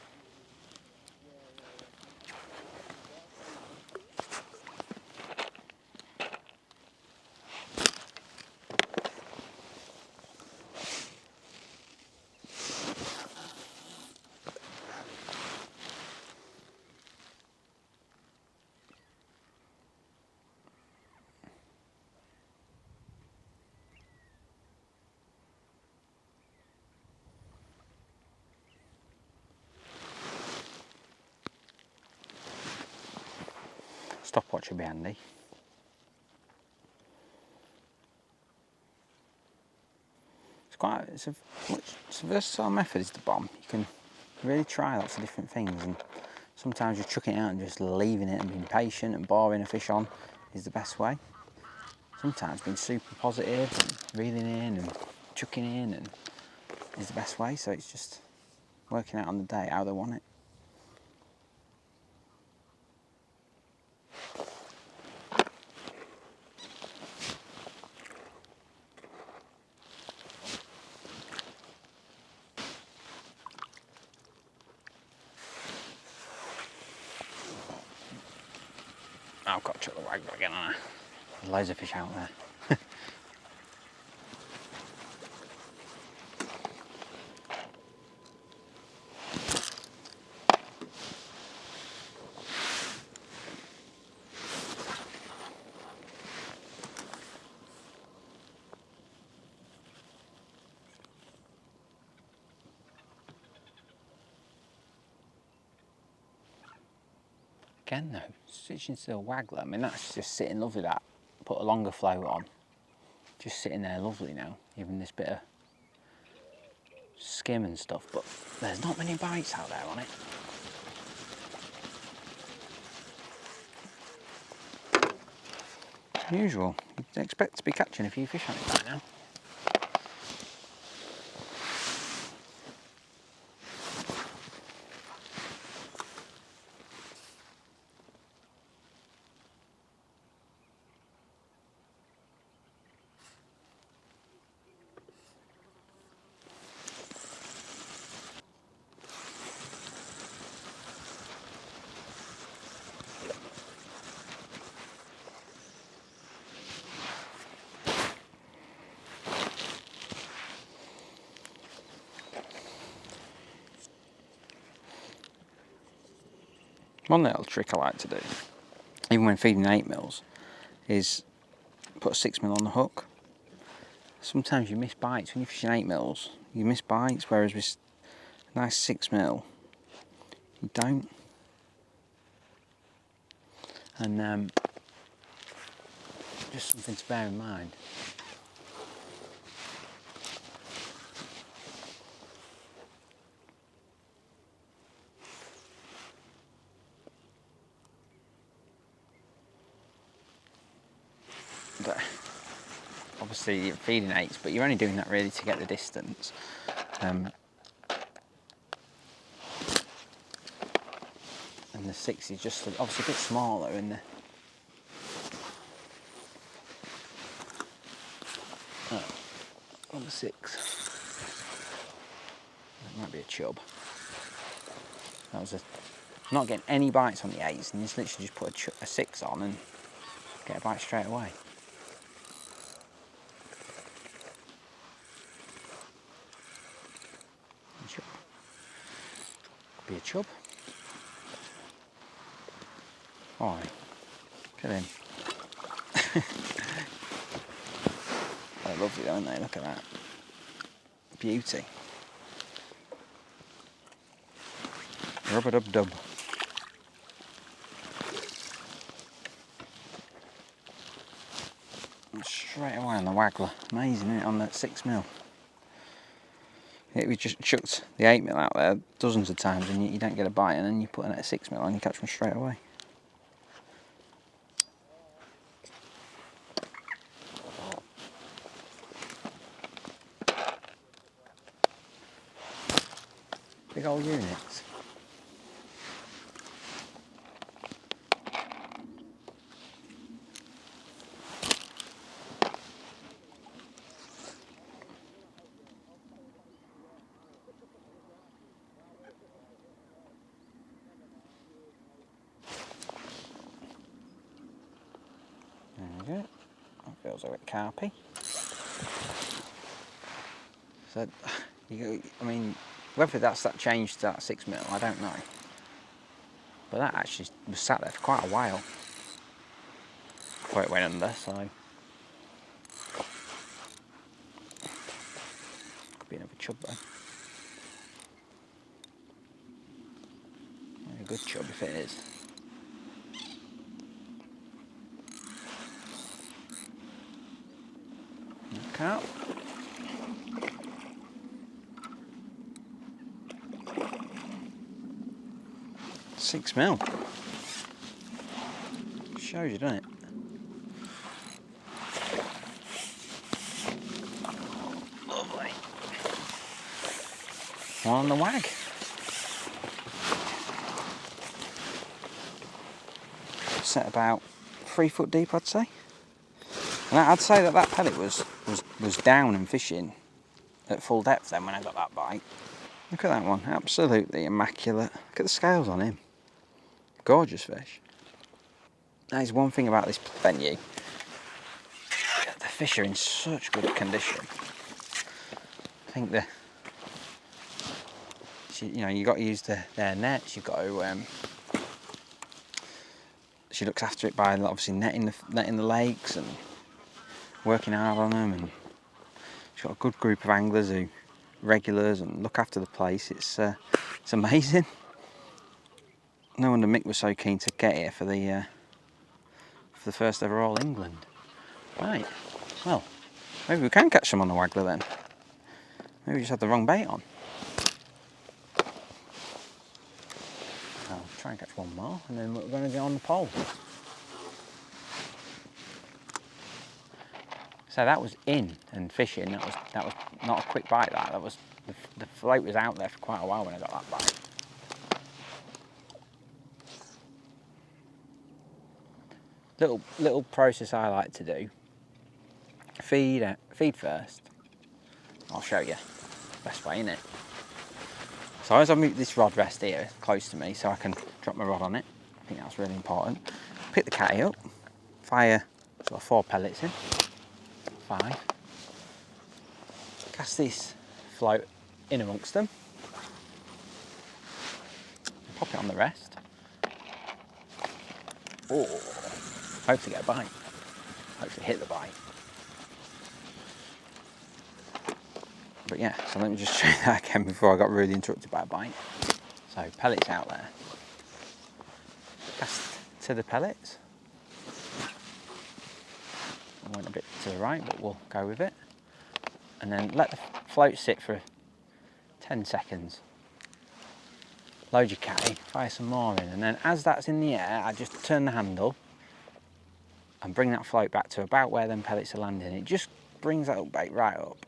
Stopwatch would be handy. it's a versatile method, is the bomb. You can really try lots of different things, and sometimes just chucking it out and just leaving it and being patient and boring a fish on is the best way. Sometimes being super positive and reeling in and chucking in and is the best way. So it's just working out on the day how they want it. I've got to chuck the waggler again, haven't I? There's loads of fish out there. Again though, switching to a waggler, I mean that's just sitting lovely, that. Put a longer float on. Just sitting there lovely now, even this bit of skim and stuff, but there's not many bites out there on it. Unusual, you'd expect to be catching a few fish on it by now. One little trick I like to do, even when feeding 8mm, is put a 6mm on the hook. Sometimes you miss bites when you're fishing 8mm. You miss bites, whereas with a nice 6mm, you don't. And just something to bear in mind. But obviously you're feeding 8s, but you're only doing that really to get the distance. And the 6 is just obviously a bit smaller in the on the 6. That might be a chub. That was not getting any bites on the 8s, and you just literally just put a 6 on and get a bite straight away. Chub. Could be a chub. Oh, get in. They're lovely, aren't they? Look at that. Beauty. Rub-a-dub-dub. Straight away on the waggler. Amazing, isn't it, on that 6mm. We just chucked the 8mm out there dozens of times and you don't get a bite, and then you put in at 6mm and you catch them straight away. Big old units. There we go. That feels a bit carpy. So, I mean, whether that change to that 6mm, I don't know. But that actually was sat there for quite a while before it went under, so could be another chub though. A good chub if it is. Carp. 6 mil. Shows you, doesn't it? Lovely. One on the wag. Set about 3 foot deep, I'd say. And I'd say that that pellet was down and fishing at full depth then when I got that bite. Look at that one, absolutely immaculate. Look at the scales on him. Gorgeous fish. That is one thing about this venue. The fish are in such good condition. I think you've got to use their nets. You've got to. She looks after it by obviously netting the lakes and working hard on them, and she's got a good group of anglers who regulars and look after the place. It's amazing. No wonder Mick was so keen to get here for the first ever All England. Right, well, maybe we can catch some on the waggler then. Maybe we just had the wrong bait on. I'll try and catch one more, and then we're going to go on the pole. So that was in and fishing. That was not a quick bite. That was the float was out there for quite a while when I got that bite. Little process I like to do. Feed first. I'll show you. Best way, innit? So as I move this rod rest here close to me so I can drop my rod on it, I think that's really important. Pick the catty up, fire sort of 4 pellets in, 5. Cast this float in amongst them, pop it on the rest. Oh, hopefully get a bite, hopefully hit the bite. But yeah, so let me just show you that again before I got really interrupted by a bite. So pellets out there. Cast to the pellets. I went a bit to the right, but we'll go with it. And then let the float sit for 10 seconds. Load your catty, fire some more in, and then as that's in the air, I just turn the handle and bring that float back to about where them pellets are landing. It just brings that up bait right up,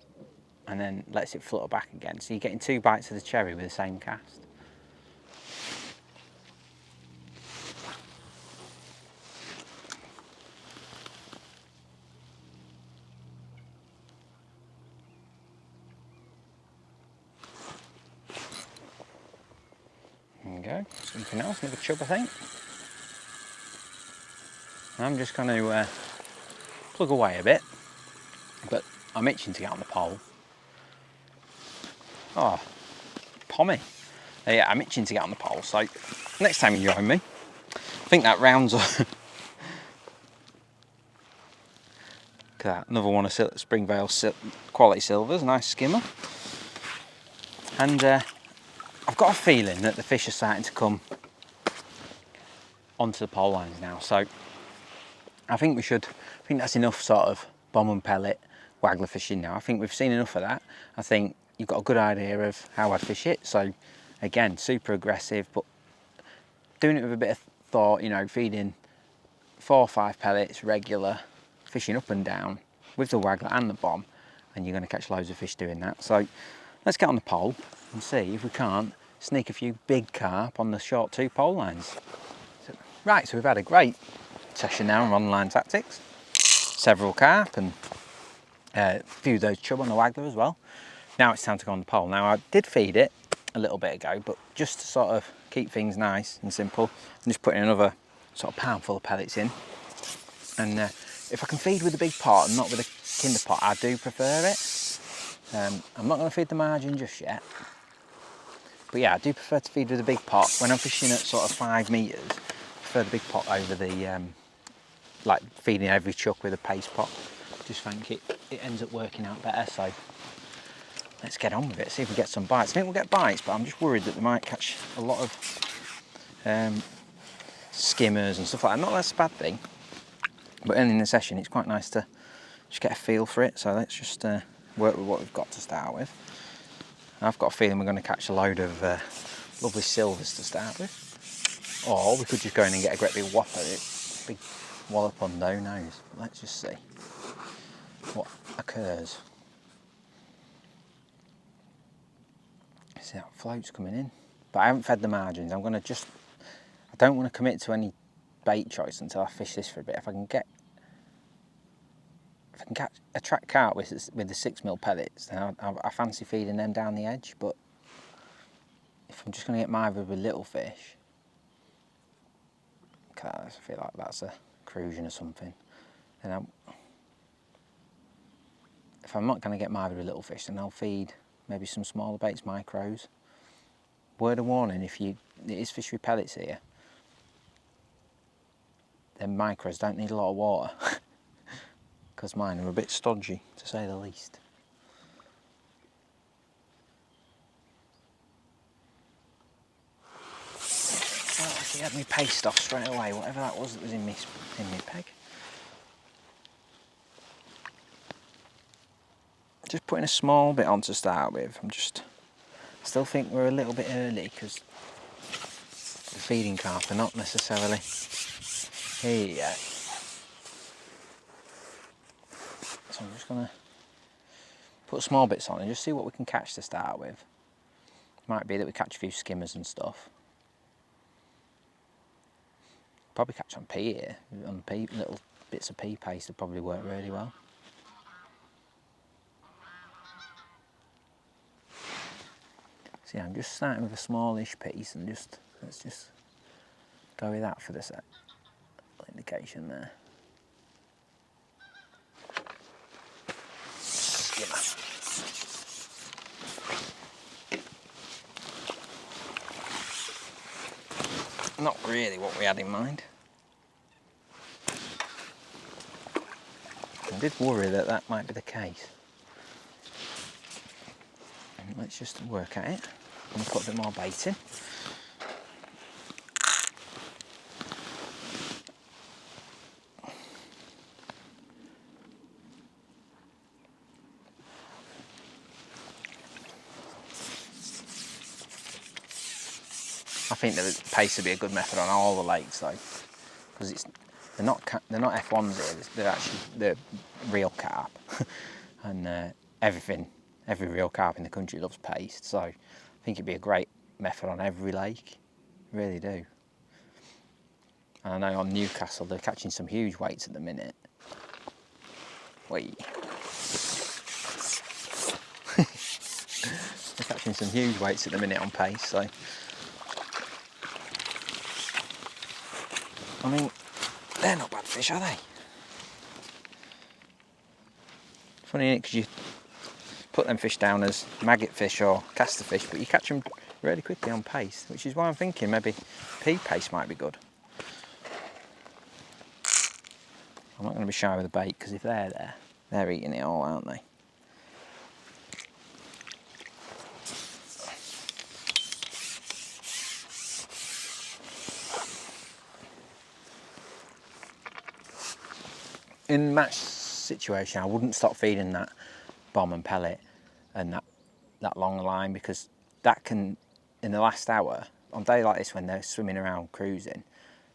and then lets it flutter back again. So you're getting 2 bites of the cherry with the same cast. There we go, something else, another chub I think. I'm just going to plug away a bit, but I'm itching to get on the pole. Oh, pommy. Yeah, I'm itching to get on the pole, so next time you join me, I think that rounds up. Look at that, another one of Springvale quality silvers, nice skimmer. And I've got a feeling that the fish are starting to come onto the pole lines now, so I think that's enough sort of bomb and pellet waggler fishing now. I think we've seen enough of that. I think you've got a good idea of how I'd fish it. So again, super aggressive, but doing it with a bit of thought, you know, feeding 4 or 5 pellets regular, fishing up and down with the waggler and the bomb, and you're going to catch loads of fish doing that. So let's get on the pole and see if we can't sneak a few big carp on the short 2 pole lines. Right, so we've had a great session now on online tactics, several carp and a few of those chub on the waggler as well. Now it's time to go on the pole. Now I did feed it a little bit ago, but just to sort of keep things nice and simple, I'm just putting another sort of poundful of pellets in. And if I can feed with a big pot and not with a kinder pot, I do prefer it. I'm not going to feed the margin just yet, but yeah, I do prefer to feed with a big pot. When I'm fishing at sort of 5 metres, I prefer the big pot over the like feeding every chuck with a paste pot. Just think it ends up working out better. So let's get on with it, see if we get some bites. I think we'll get bites, but I'm just worried that they might catch a lot of skimmers and stuff like that. Not that's a bad thing, but early in the session it's quite nice to just get a feel for it. So let's just work with what we've got to start with. And I've got a feeling we're going to catch a load of lovely silvers to start with. Or we could just go in and get a great big whopper, big wallop on there, who knows. Let's just see what occurs. See that float's coming in. But I haven't fed the margins. I don't want to commit to any bait choice until I fish this for a bit. If I can attract carp with the 6mm pellets, then I fancy feeding them down the edge. But if I'm just going to get mired with little fish, I feel like that's a crucian or something. Then if I'm not going to get mired with little fish, then I'll feed maybe some smaller baits, micros. Word of warning, it is fishery pellets here, then micros don't need a lot of water, because mine are a bit stodgy, to say the least. Oh, he had me paste off straight away, whatever that was in my peg. Just putting a small bit on to start with. I still think we're a little bit early because the feeding carp are not necessarily here yet. So I'm just going to put small bits on and just see what we can catch to start with. Might be that we catch a few skimmers and stuff. Probably catch on pea here. On pea, little bits of pea paste would probably work really well. So yeah, I'm just starting with a smallish piece and let's just go with that for the indication there. Skimmer. Not really what we had in mind. I did worry that might be the case. And let's just work at it. I'm going to put a bit more bait in. I think the paste would be a good method on all the lakes though, because they're not F1s here. They're real carp, and every real carp in the country loves paste. So I think it'd be a great method on every lake, really do. And I know on Newcastle they're catching some huge weights at the minute. Wait. They're catching some huge weights at the minute on paste, so. I mean, they're not bad fish, are they? Funny, because you put them fish down as maggot fish or caster fish, but you catch them really quickly on paste, which is why I'm thinking maybe pea paste might be good. I'm not going to be shy with the bait, because if they're there, they're eating it all, aren't they? In match situation, I wouldn't stop feeding that bomb and pellet and that long line, because that can, in the last hour, on a day like this when they're swimming around cruising,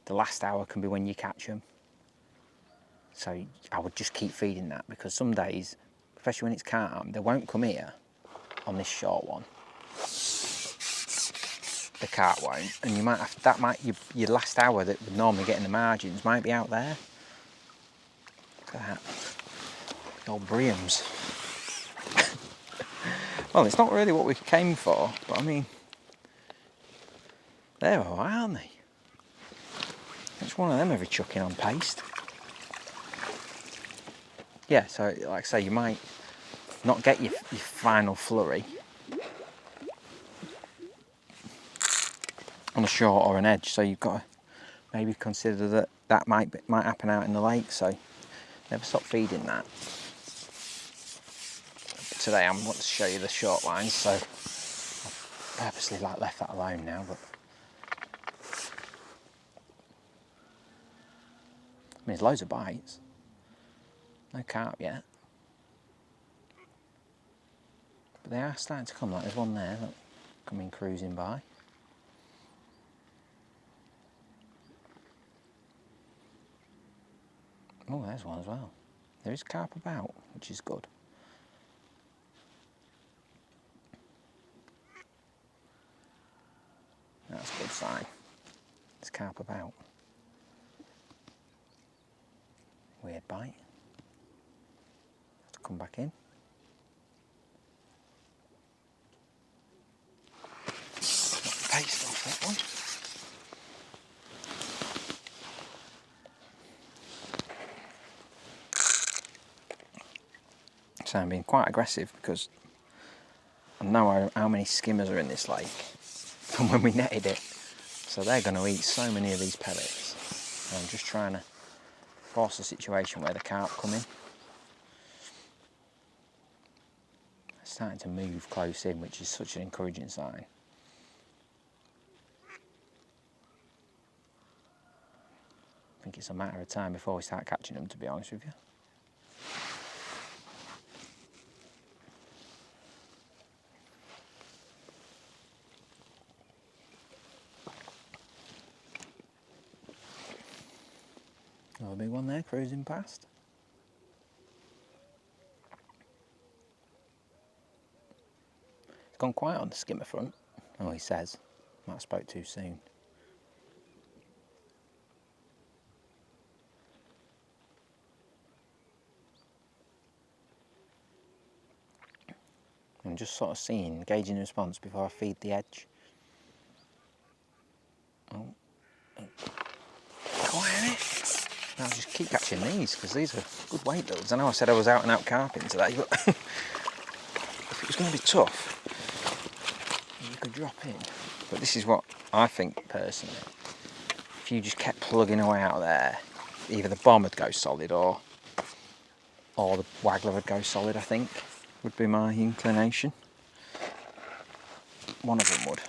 the last hour can be when you catch them. So I would just keep feeding that, because some days, especially when it's calm, they won't come here on this short one. The carp won't, and you might have your last hour that would normally get in the margins might be out there. Look at that. The old breams. Well, it's not really what we came for, but I mean, they're alright, aren't they? It's one of them every chucking on paste. Yeah, so like I say, you might not get your final flurry on a short or an edge, so you've got to maybe consider that might happen out in the lake, so never stop feeding that. But today I want to show you the short lines, so I've purposely left that alone now. But I mean, there's loads of bites. No carp yet. But they are starting to come, like there's one there, look, coming cruising by. Oh, there's one as well. There is carp about, which is good. That's a good sign. There's carp about. Weird bite. Have to come back in. Paste off that one. So I'm being quite aggressive because I know how many skimmers are in this lake from when we netted it. So they're going to eat so many of these pellets. And I'm just trying to force a situation where the carp come in. They're starting to move close in, which is such an encouraging sign. I think it's a matter of time before we start catching them, to be honest with you. Another big one there, cruising past. It's gone quiet on the skimmer front. Oh, he says. Might have spoke too soon. I'm just sort of gauging the response before I feed the edge. Oh. Quiet it. I'll just keep catching these because these are good weight builds. I know I said I was out and out carping today, but if it was going to be tough, you could drop in. But this is what I think personally. If you just kept plugging away out there, either the bomb would go solid or the waggler would go solid, I think, would be my inclination. One of them would.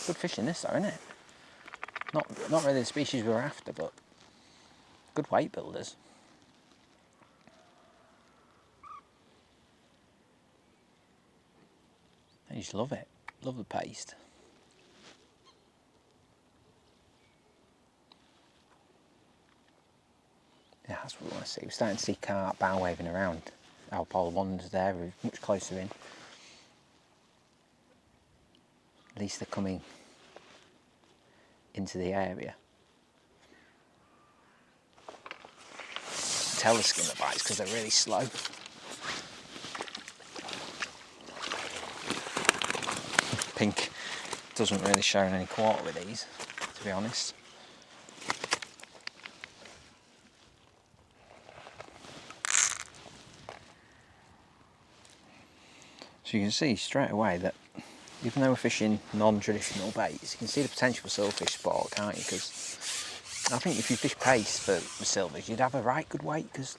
Good fishing this though, isn't it? Not really the species we were after, but good weight builders. I just love it. Love the paste. Yeah, that's what we want to see. We're starting to see carp bow waving around. Our pole ones there are much closer in. At least they're coming into the area. Tell the skimmer bites because they're really slow. Pink doesn't really show any quarter with these, to be honest. So you can see straight away that even though we're fishing non-traditional baits, you can see the potential for silverfish sport, can't you? Because I think if you fish paste for silvers, you'd have a right good weight because,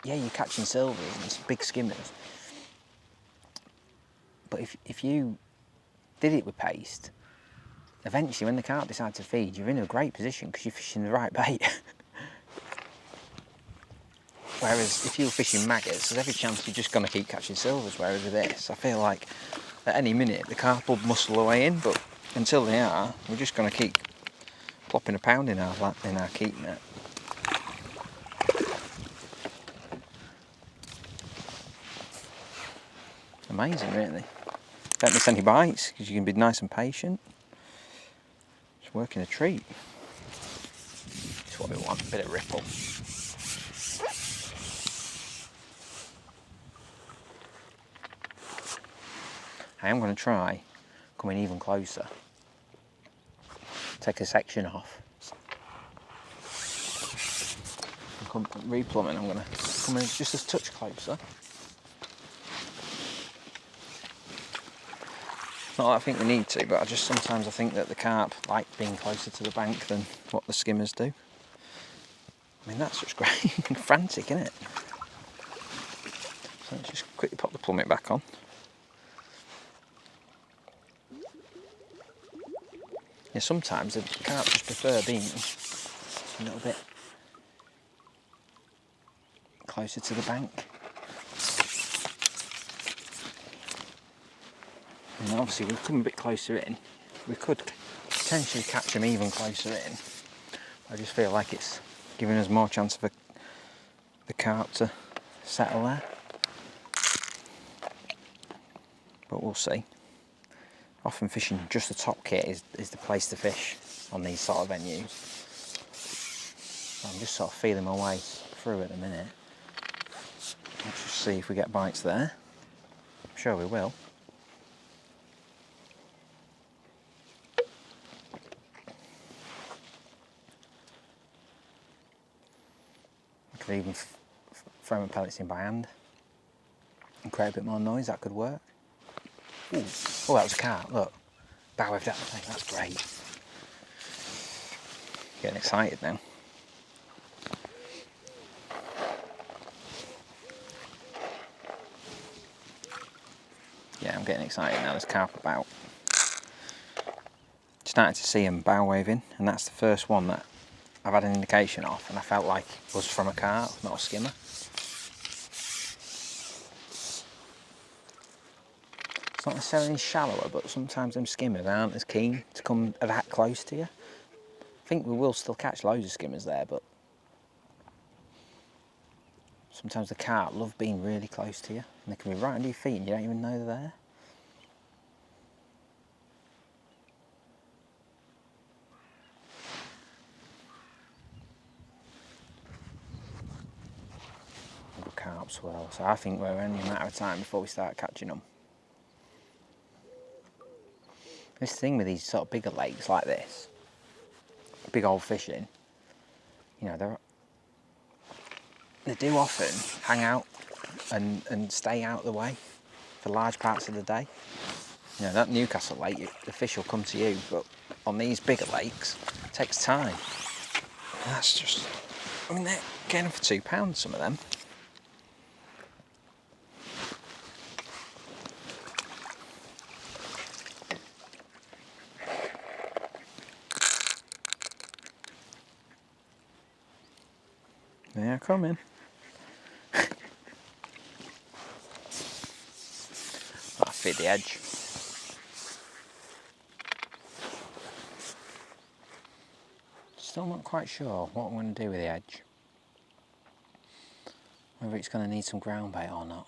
yeah, you're catching silvers and it's big skimmers. But if you did it with paste, eventually when the carp decide to feed, you're in a great position because you're fishing the right bait. Whereas if you were fishing maggots, there's every chance you're just going to keep catching silvers, whereas with this, I feel like at any minute the carp will muscle away in, but until they are, we're just going to keep plopping a pound in our keep net. Amazing, really. Don't miss any bites because you can be nice and patient. It's working a treat. That's what we want, a bit of ripple. I am going to try coming even closer. Take a section off. Replumbing, I'm going to come in just a touch closer. Not that I think we need to, but sometimes I think that the carp like being closer to the bank than what the skimmers do. I mean, that's just great, frantic, isn't it? So let's just quickly pop the plummet back on. Yeah, sometimes the carp just prefer being a little bit closer to the bank. And obviously we'll come a bit closer in. We could potentially catch them even closer in. I just feel like it's giving us more chance of the carp to settle there. But we'll see. Often fishing just the top kit is the place to fish on these sort of venues. I'm just sort of feeling my way through at the minute. Let's just see if we get bites there. I'm sure we will. I could even throw my pellets in by hand and create a bit more noise. That could work. Ooh. Oh, that was a carp, look. Bow waved out the thing, that's great. Getting excited now. Yeah, I'm getting excited now, there's carp about. Started to see them bow waving, and that's the first one that I've had an indication of, and I felt like it was from a carp, not a skimmer. It's not necessarily shallower, but sometimes them skimmers aren't as keen to come that close to you. I think we will still catch loads of skimmers there, but sometimes the carp love being really close to you, and they can be right under your feet and you don't even know they're there. Carps well, so I think we're only a matter of time before we start catching them. This thing with these sort of bigger lakes like this, big old fishing, you know, they do often hang out and stay out of the way for large parts of the day. You know, that Newcastle lake, the fish will come to you, but on these bigger lakes, it takes time. And that's just, I mean, they're getting for £2, some of them. They're coming. I'll feed the edge. Still not quite sure what I'm going to do with the edge. Whether it's going to need some ground bait or not.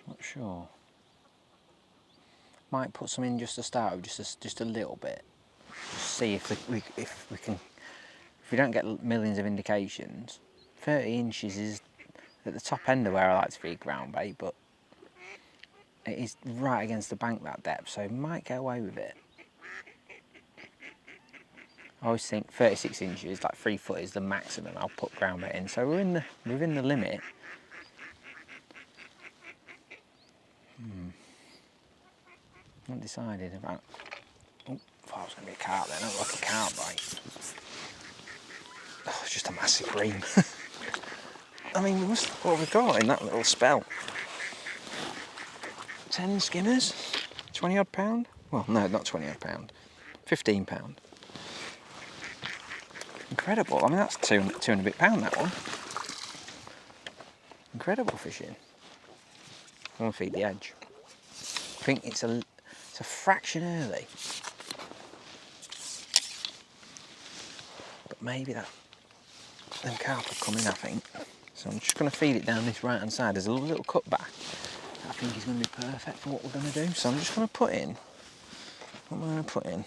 Not sure. Might put some in just to start with, just a little bit. Just see if we can. If we don't get millions of indications, 30 inches is at the top end of where I like to feed ground bait, but it is right against the bank that depth, so might get away with it. I always think 36 inches, like 3 foot, is the maximum I'll put ground bait in, so we're within the limit. Not decided about. Oh, I thought it was going to be a carp then. Not like a carp bite. Oh, it's just a massive bream. I mean, what have we got in that little spell? 10 skimmers? 20 odd pound? Well, no, not 20 odd pound. 15 pound. Incredible. I mean, that's two and a bit pound, that one. Incredible fishing. I want to feed the edge. I think it's a fraction early. But maybe them carp will come in, I think. So I'm just going to feed it down this right hand side. There's a little cut back that I think is going to be perfect for what we're going to do. So I'm just going to put in, what am I going to put in?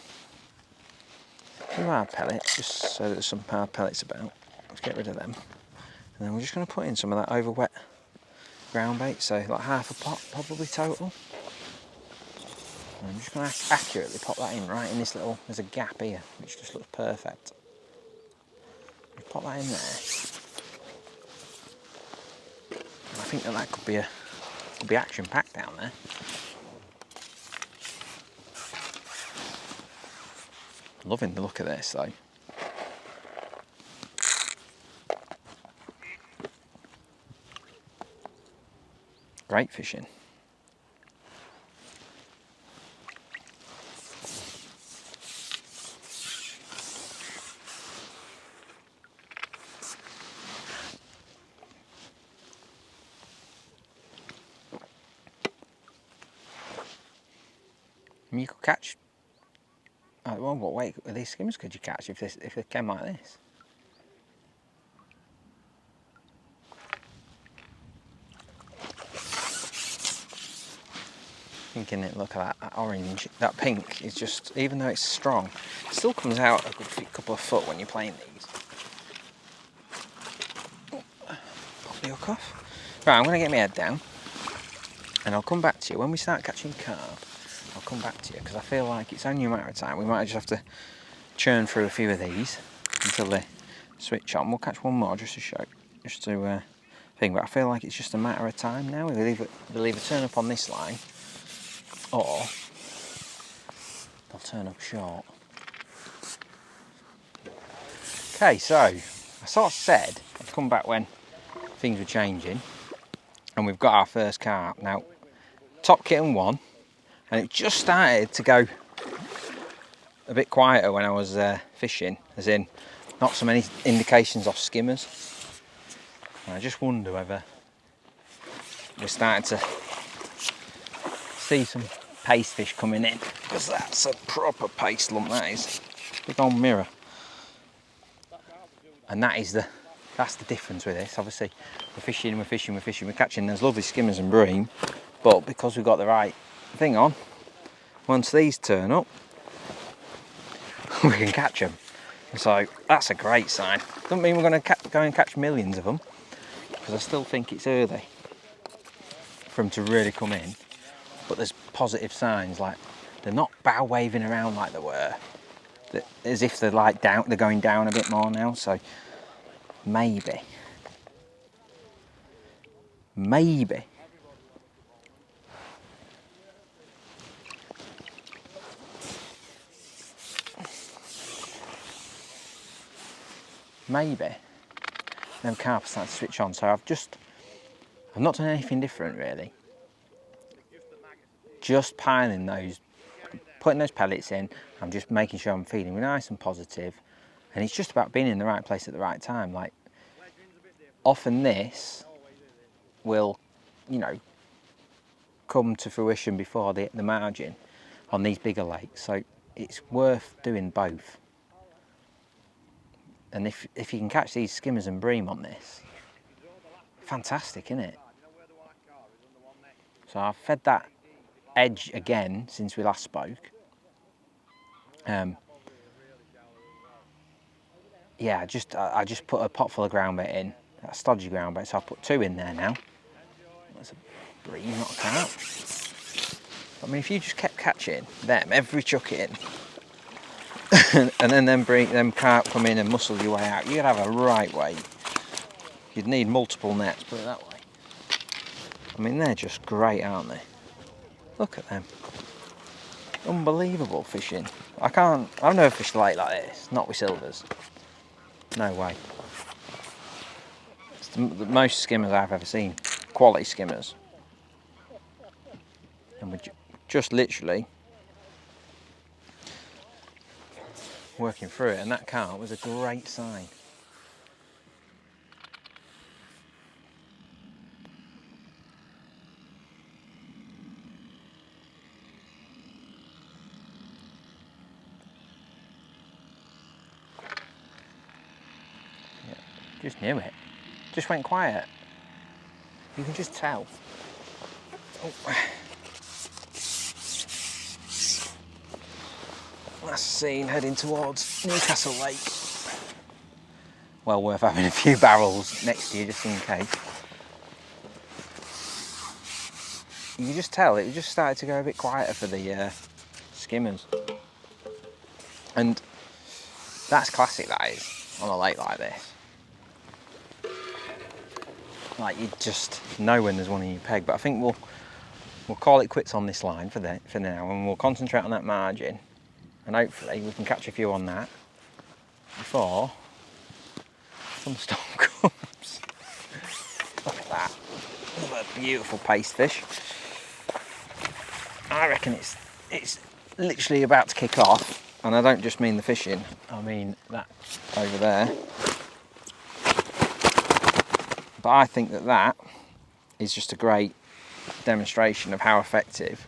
2 hard pellets, just so that there's some hard pellets about. Let's get rid of them. And then we're just going to put in some of that over wet ground bait, so like half a pot probably total. And I'm just going to accurately pop that in right in this little, there's a gap here, which just looks perfect. Pop that in there. And I think that could be action packed down there. Loving the look of this though. Great fishing. And you could catch. Oh, well, what weight of these skimmers could you catch if they came like this? Thinking it, look at that orange, that pink is just, even though it's strong, it still comes out a good couple of foot when you're playing these. Pop the hook off. Right, I'm going to get my head down and I'll come back to you when we start catching carp. I'll come back to you because I feel like it's only a matter of time. We might just have to churn through a few of these until they switch on. We'll catch one more just to show, just to thing. But I feel like it's just a matter of time now. They'll either turn up on this line, or they'll turn up short. Okay, so I sort of said I'd come back when things were changing, and we've got our first carp now. Top kitten won, and it just started to go a bit quieter when I was fishing, as in not so many indications off skimmers. And I just wonder whether we're starting to see some paste fish coming in, because that's a proper paste lump, that is. Big old mirror. And that's the difference with this. Obviously we're catching those lovely skimmers and bream, but because we've got the right thing on, once these turn up we can catch them. So that's a great sign. Doesn't mean we're going to go and catch millions of them, because I still think it's early for them to really come in. But there's positive signs, like they're not bow waving around like they were, as if they're like down, they're going down a bit more now. So maybe them carp are starting to switch on. So I've not done anything different really. Just piling those, putting those pellets in. I'm just making sure I'm feeding nice and positive, and it's just about being in the right place at the right time. Like often this will, you know, come to fruition before the margin on these bigger lakes. So it's worth doing both. And if you can catch these skimmers and bream on this, fantastic, isn't it? So I've fed that edge again since we last spoke. Yeah, I just put a pot full of ground bait in, that stodgy ground bait, so I've put 2 in there now. That's a bream, not a carp. I mean, if you just kept catching them every chuck in, and then them carp come in and muscle your way out, you'd have a right weight. You'd need multiple nets, put it that way. I mean, they're just great, aren't they? Look at them. Unbelievable fishing. I've never fished a lake like this, not with silvers. No way. It's the most skimmers I've ever seen. Quality skimmers. And we're just literally working through it, and that carp was a great sign. Just knew it. Just went quiet. You can just tell. Oh. Last seen heading towards Newcastle Lake. Well worth having a few barrels next to you just in case. You can just tell it just started to go a bit quieter for the skimmers. And that's classic, that is, on a lake like this. Like, you just know when there's one in your peg. But I think we'll call it quits on this line for now, and we'll concentrate on that margin, and hopefully we can catch a few on that before some storm comes. Look at that. Another beautiful paste fish. I reckon it's literally about to kick off, and I don't just mean the fishing, I mean that over there. But I think that is just a great demonstration of how effective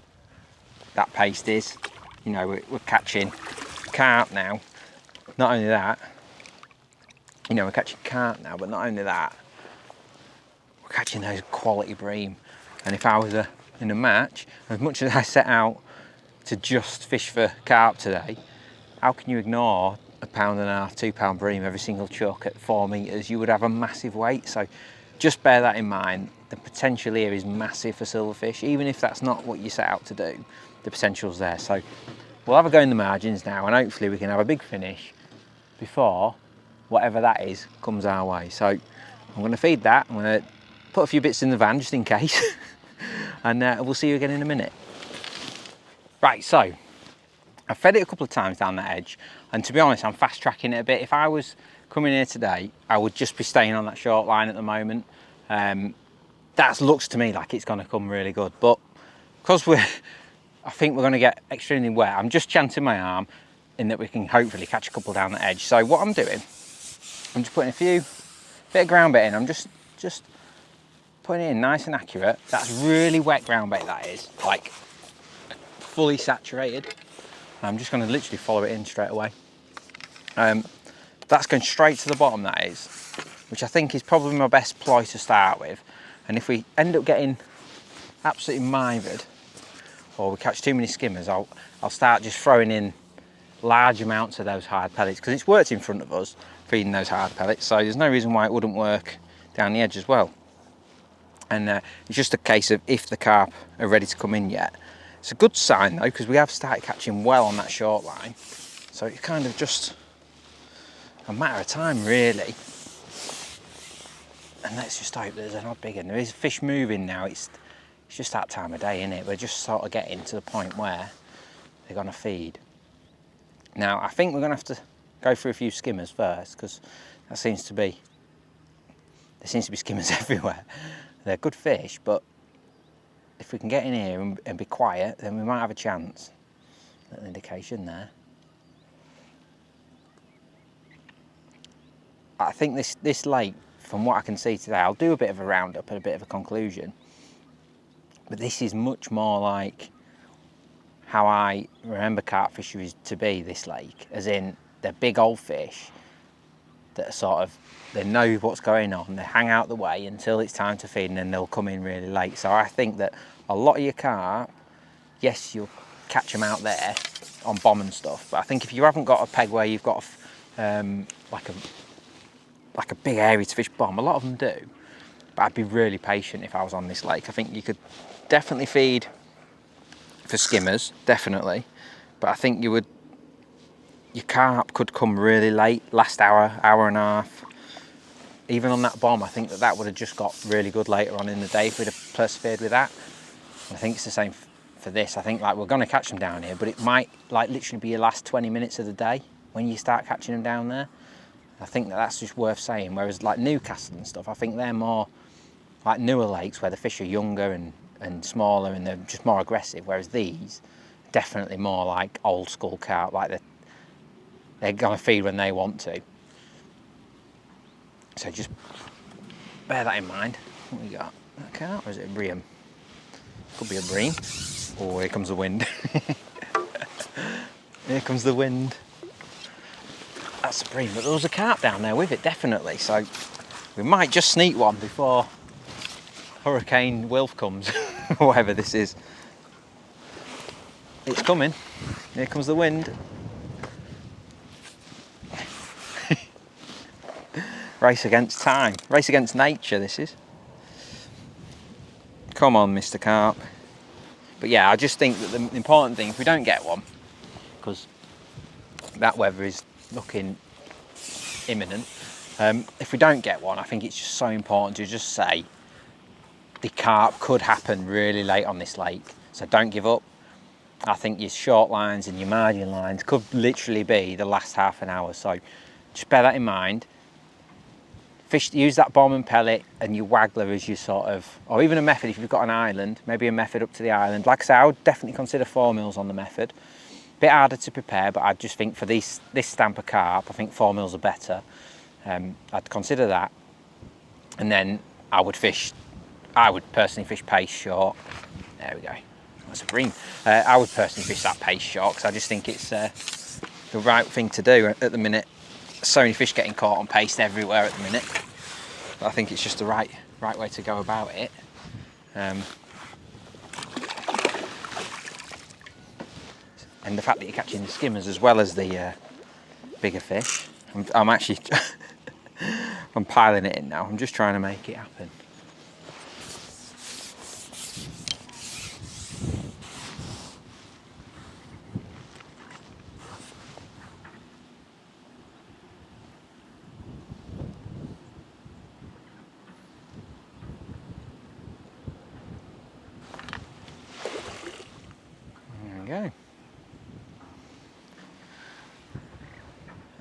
that paste is. You know, we're catching carp now. Not only that, you know, we're catching carp now, but not only that, we're catching those quality bream. And if I was in a match, as much as I set out to just fish for carp today, how can you ignore £1.5 pound, £2 bream every single chuck at 4 metres? You would have a massive weight. So just bear that in mind. The potential here is massive for silverfish. Even if that's not what you set out to do, the potential's there. So we'll have a go in the margins now, and hopefully we can have a big finish before whatever that is comes our way. So I'm going to feed that. I'm going to put a few bits in the van just in case, and we'll see you again in a minute. Right, so I've fed it a couple of times down that edge, and to be honest, I'm fast tracking it a bit. If I was coming here today, I would just be staying on that short line at the moment. That looks to me like it's going to come really good, but because I think we're going to get extremely wet, I'm just chancing my arm in that we can hopefully catch a couple down the edge. So what I'm doing, I'm just putting a bit of ground bait in. I'm just putting it in nice and accurate. That's really wet ground bait, that is, like fully saturated. I'm just going to literally follow it in straight away. That's going straight to the bottom, that is, which I think is probably my best ploy to start with. And if we end up getting absolutely mithered, or we catch too many skimmers, I'll start just throwing in large amounts of those hard pellets, because it's worked in front of us feeding those hard pellets, so there's no reason why it wouldn't work down the edge as well. And it's just a case of if the carp are ready to come in yet. It's a good sign though, because we have started catching well on that short line, so it's kind of just a matter of time really. And let's just hope there's an odd big one. There is fish moving now. It's just that time of day, isn't it? We're just sort of getting to the point where they're going to feed. Now, I think we're going to have to go through a few skimmers first, because there seems to be skimmers everywhere. They're good fish, but if we can get in here and be quiet, then we might have a chance. Little indication there. I think this lake, from what I can see today, I'll do a bit of a roundup and a bit of a conclusion, but this is much more like how I remember carp fisheries to be, this lake, as in they're big old fish that are sort of, they know what's going on, they hang out the way until it's time to feed, and then they'll come in really late. So I think that a lot of your carp, yes, you'll catch them out there on bomb and stuff, but I think if you haven't got a peg where you've got like a big area to fish bomb, a lot of them do, but I'd be really patient if I was on this lake. I think you could definitely feed for skimmers, definitely, but I think your carp could come really late, last hour, hour and a half. Even on that bomb, I think that would have just got really good later on in the day if we'd have persevered with that. And I think it's the same for this. I think like we're going to catch them down here, but it might like literally be your last 20 minutes of the day when you start catching them down there. I think that's just worth saying. Whereas like Newcastle and stuff, I think they're more like newer lakes where the fish are younger and smaller and they're just more aggressive. Whereas these, definitely more like old school carp, like they're going to feed when they want to. So just bear that in mind. What we got? A carp or is it a bream? Could be a bream. Oh, here comes the wind. Here comes the wind. That's a bream, but there was a carp down there with it, definitely. So we might just sneak one before Hurricane Wilf comes, or whatever this is. It's coming. Here comes the wind. Race against time. Race against nature, this is. Come on, Mr. Carp. But yeah, I just think that the important thing, if we don't get one, because that weather is looking imminent, if we don't get one, I think it's just so important to just say the carp could happen really late on this lake. So don't give up. I think your short lines and your margin lines could literally be the last half an hour. So just bear that in mind. Fish, use that bomb and pellet and your waggler as your sort of, or even a method if you've got an island, maybe a method up to the island. Like I say, I would definitely consider 4 mils on the method. Bit harder to prepare, but I just think for this stamp of carp, I think 4 mils are better. I'd consider that. And then I would personally fish pace short. There we go. That's a bream. I would personally fish that pace short because I just think it's the right thing to do at the minute. So many fish getting caught on pace everywhere at the minute. But I think it's just the right way to go about it. And the fact that you're catching the skimmers as well as the bigger fish. I'm actually I'm piling it in now. I'm just trying to make it happen. There we go.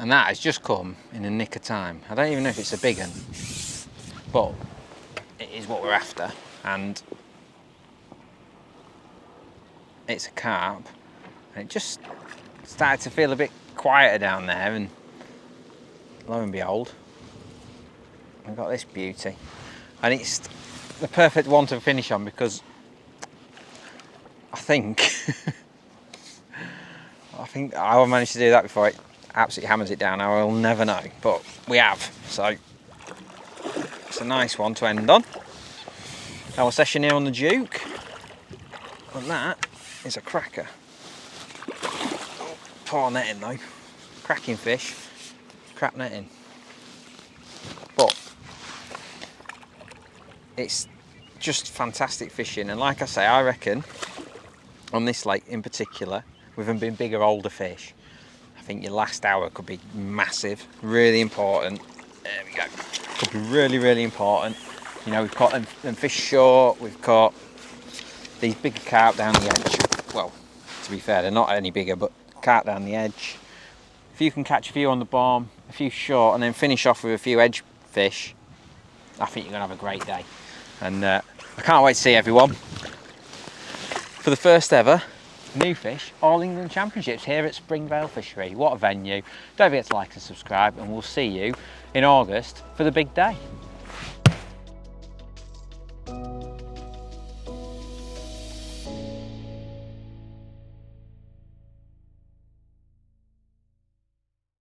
And that has just come in a nick of time. I don't even know if it's a big one, but it is what we're after. And it's a carp. And it just started to feel a bit quieter down there, and lo and behold, I've got this beauty. And it's the perfect one to finish on because I think I'll manage to do that before it absolutely hammers it down. I will never know, but we have, so it's a nice one to end on. Our session here on the Duke, and that is a cracker. Poor netting though, cracking fish, crap netting, but it's just fantastic fishing. And like I say, I reckon on this lake in particular, with them being bigger, older fish, I think your last hour could be massive, really important. There we go. Could be really, really important. You know, we've caught them fish short, we've caught these bigger carp down the edge. Well, to be fair, they're not any bigger, but carp down the edge. If you can catch a few on the bomb, a few short, and then finish off with a few edge fish, I think you're gonna have a great day. And I can't wait to see everyone for the first ever NuFish All England Championships here at Springvale Fishery. What a venue. Don't forget to like and subscribe, and we'll see you in August for the big day.